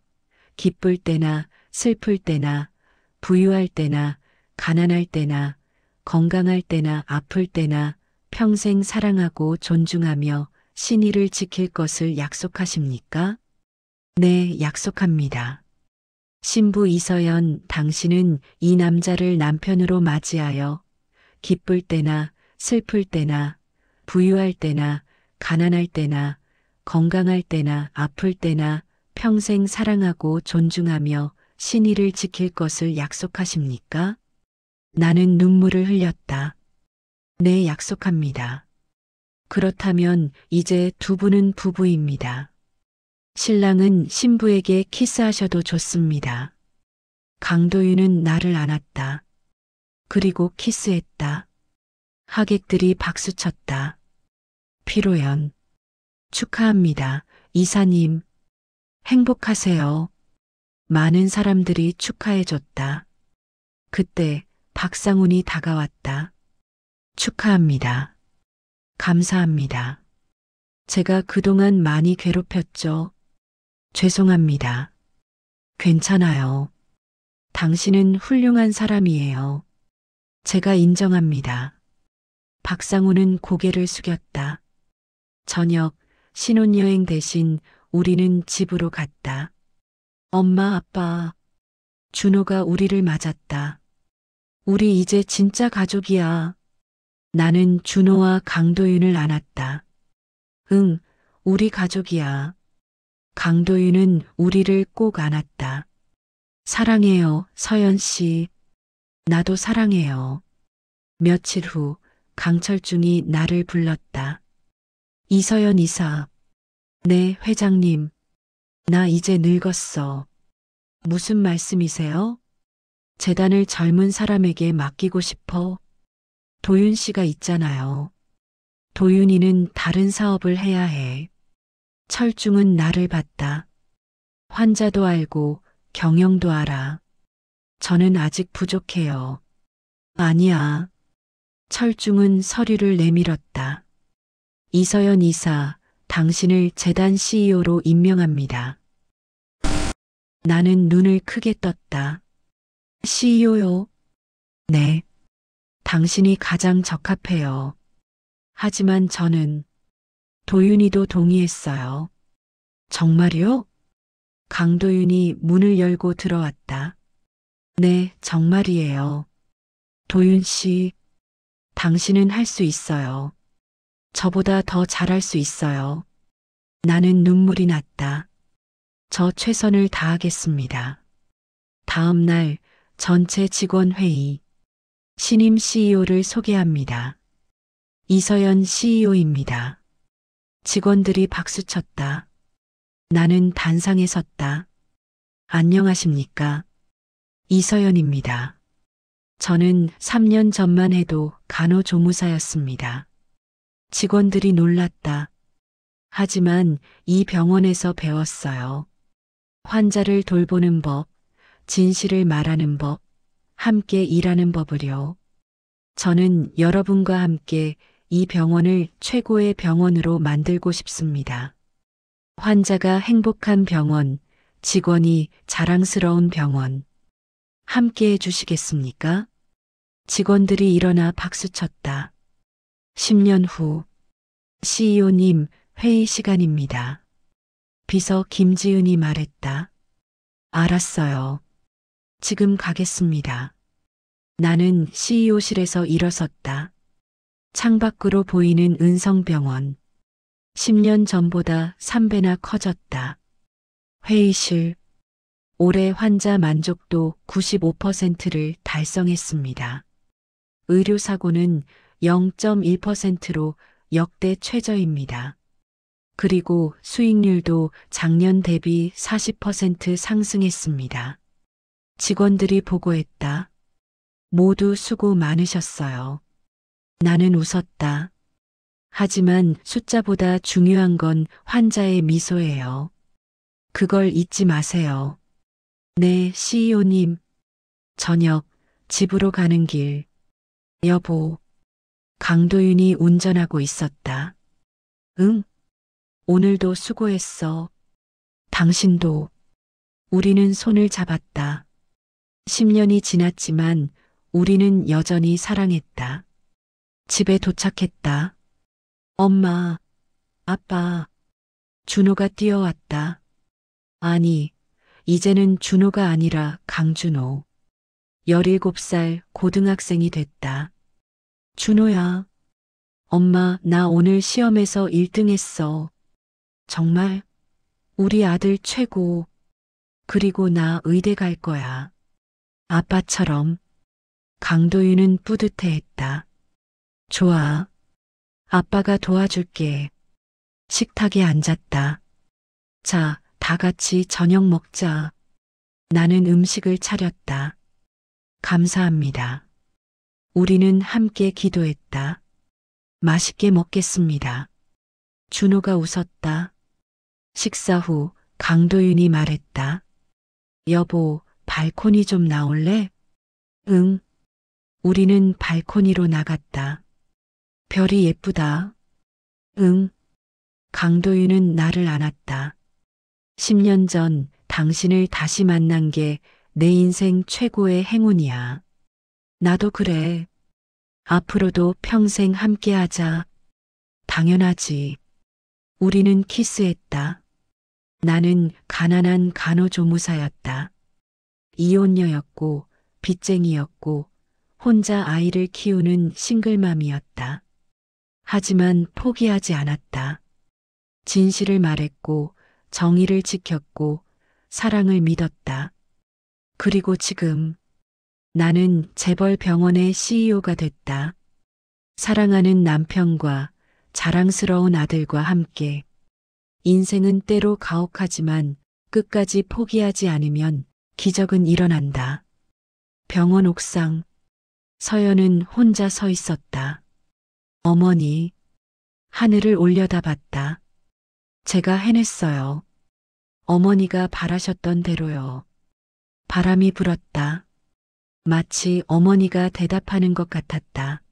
기쁠 때나 슬플 때나 부유할 때나 가난할 때나 건강할 때나 아플 때나 평생 사랑하고 존중하며 신의를 지킬 것을 약속하십니까? 네, 약속합니다. 신부 이서연, 당신은 이 남자를 남편으로 맞이하여 기쁠 때나 슬플 때나 부유할 때나 가난할 때나 건강할 때나 아플 때나 평생 사랑하고 존중하며 신의를 지킬 것을 약속하십니까? 나는 눈물을 흘렸다. 네, 약속합니다. 그렇다면 이제 두 분은 부부입니다. 신랑은 신부에게 키스하셔도 좋습니다. 강도윤은 나를 안았다. 그리고 키스했다. 하객들이 박수쳤다. 피로연. 축하합니다. 이사님. 행복하세요. 많은 사람들이 축하해줬다. 그때 박상훈이 다가왔다. 축하합니다. 감사합니다. 제가 그동안 많이 괴롭혔죠. 죄송합니다. 괜찮아요. 당신은 훌륭한 사람이에요. 제가 인정합니다. 박상훈은 고개를 숙였다. 저녁 신혼여행 대신 우리는 집으로 갔다. 엄마, 아빠. 준호가 우리를 맞았다. 우리 이제 진짜 가족이야. 나는 준호와 강도윤을 안았다. 응, 우리 가족이야. 강도윤은 우리를 꼭 안았다. 사랑해요, 서연 씨. 나도 사랑해요. 며칠 후 강철중이 나를 불렀다. 이서연 이사. 네, 회장님. 나 이제 늙었어. 무슨 말씀이세요? 재단을 젊은 사람에게 맡기고 싶어. 도윤 씨가 있잖아요. 도윤이는 다른 사업을 해야 해. 철중은 나를 봤다. 환자도 알고 경영도 알아. 저는 아직 부족해요. 아니야. 철중은 서류를 내밀었다. 이서연 이사, 당신을 재단 CEO로 임명합니다. 나는 눈을 크게 떴다. CEO요? 네. 당신이 가장 적합해요. 하지만 저는 도윤이도 동의했어요. 정말요? 강도윤이 문을 열고 들어왔다. 네, 정말이에요. 도윤 씨, 당신은 할 수 있어요. 저보다 더 잘할 수 있어요. 나는 눈물이 났다. 저 최선을 다하겠습니다. 다음 날 전체 직원 회의. 신임 CEO를 소개합니다. 이서연 CEO입니다. 직원들이 박수쳤다. 나는 단상에 섰다. 안녕하십니까? 이서연입니다. 저는 3년 전만 해도 간호조무사였습니다. 직원들이 놀랐다. 하지만 이 병원에서 배웠어요. 환자를 돌보는 법, 진실을 말하는 법, 함께 일하는 법을요. 저는 여러분과 함께 이 병원을 최고의 병원으로 만들고 싶습니다. 환자가 행복한 병원, 직원이 자랑스러운 병원. 함께 해주시겠습니까? 직원들이 일어나 박수쳤다. 10년 후, CEO님 회의 시간입니다. 비서 김지은이 말했다. 알았어요. 지금 가겠습니다. 나는 CEO실에서 일어섰다. 창밖으로 보이는 은성병원. 10년 전보다 3배나 커졌다. 회의실. 올해 환자 만족도 95%를 달성했습니다. 의료사고는 0.1%로 역대 최저입니다. 그리고 수익률도 작년 대비 40% 상승했습니다. 직원들이 보고했다. 모두 수고 많으셨어요. 나는 웃었다. 하지만 숫자보다 중요한 건 환자의 미소예요. 그걸 잊지 마세요. 네, CEO님. 저녁, 집으로 가는 길. 여보. 강도윤이 운전하고 있었다. 응? 오늘도 수고했어. 당신도. 우리는 손을 잡았다. 10년이 지났지만 우리는 여전히 사랑했다. 집에 도착했다. 엄마, 아빠, 준호가 뛰어왔다. 아니, 이제는 준호가 아니라 강준호. 17살 고등학생이 됐다. 준호야. 엄마, 나 오늘 시험에서 1등 했어. 정말? 우리 아들 최고. 그리고 나 의대 갈 거야. 아빠처럼. 강도윤은 뿌듯해했다. 좋아. 아빠가 도와줄게. 식탁에 앉았다. 자, 다 같이 저녁 먹자. 나는 음식을 차렸다. 감사합니다. 우리는 함께 기도했다. 맛있게 먹겠습니다. 준호가 웃었다. 식사 후 강도윤이 말했다. 여보, 발코니 좀 나올래? 응. 우리는 발코니로 나갔다. 별이 예쁘다. 응. 강도윤은 나를 안았다. 10년 전 당신을 다시 만난 게 내 인생 최고의 행운이야. 나도 그래. 앞으로도 평생 함께하자. 당연하지. 우리는 키스했다. 나는 가난한 간호조무사였다. 이혼녀였고 빚쟁이였고 혼자 아이를 키우는 싱글맘이었다. 하지만 포기하지 않았다. 진실을 말했고 정의를 지켰고 사랑을 믿었다. 그리고 지금 나는 재벌 병원의 CEO가 됐다. 사랑하는 남편과 자랑스러운 아들과 함께. 인생은 때로 가혹하지만 끝까지 포기하지 않으면 기적은 일어난다. 병원 옥상. 서연은 혼자 서 있었다. 어머니. 하늘을 올려다봤다. 제가 해냈어요. 어머니가 바라셨던 대로요. 바람이 불었다. 마치 어머니가 대답하는 것 같았다.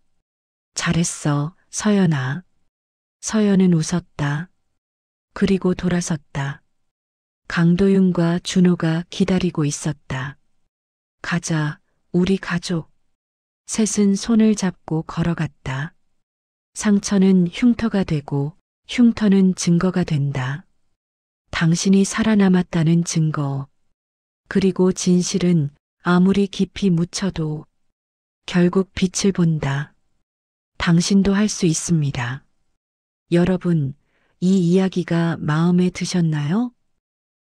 잘했어, 서연아. 서연은 웃었다. 그리고 돌아섰다. 강도윤과 준호가 기다리고 있었다. 가자, 우리 가족. 셋은 손을 잡고 걸어갔다. 상처는 흉터가 되고 흉터는 증거가 된다. 당신이 살아남았다는 증거. 그리고 진실은 아무리 깊이 묻혀도 결국 빛을 본다. 당신도 할 수 있습니다. 여러분, 이 이야기가 마음에 드셨나요?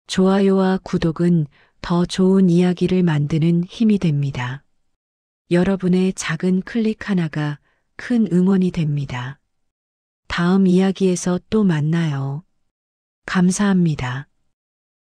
좋아요와 구독은 더 좋은 이야기를 만드는 힘이 됩니다. 여러분의 작은 클릭 하나가 큰 응원이 됩니다. 다음 이야기에서 또 만나요. 감사합니다.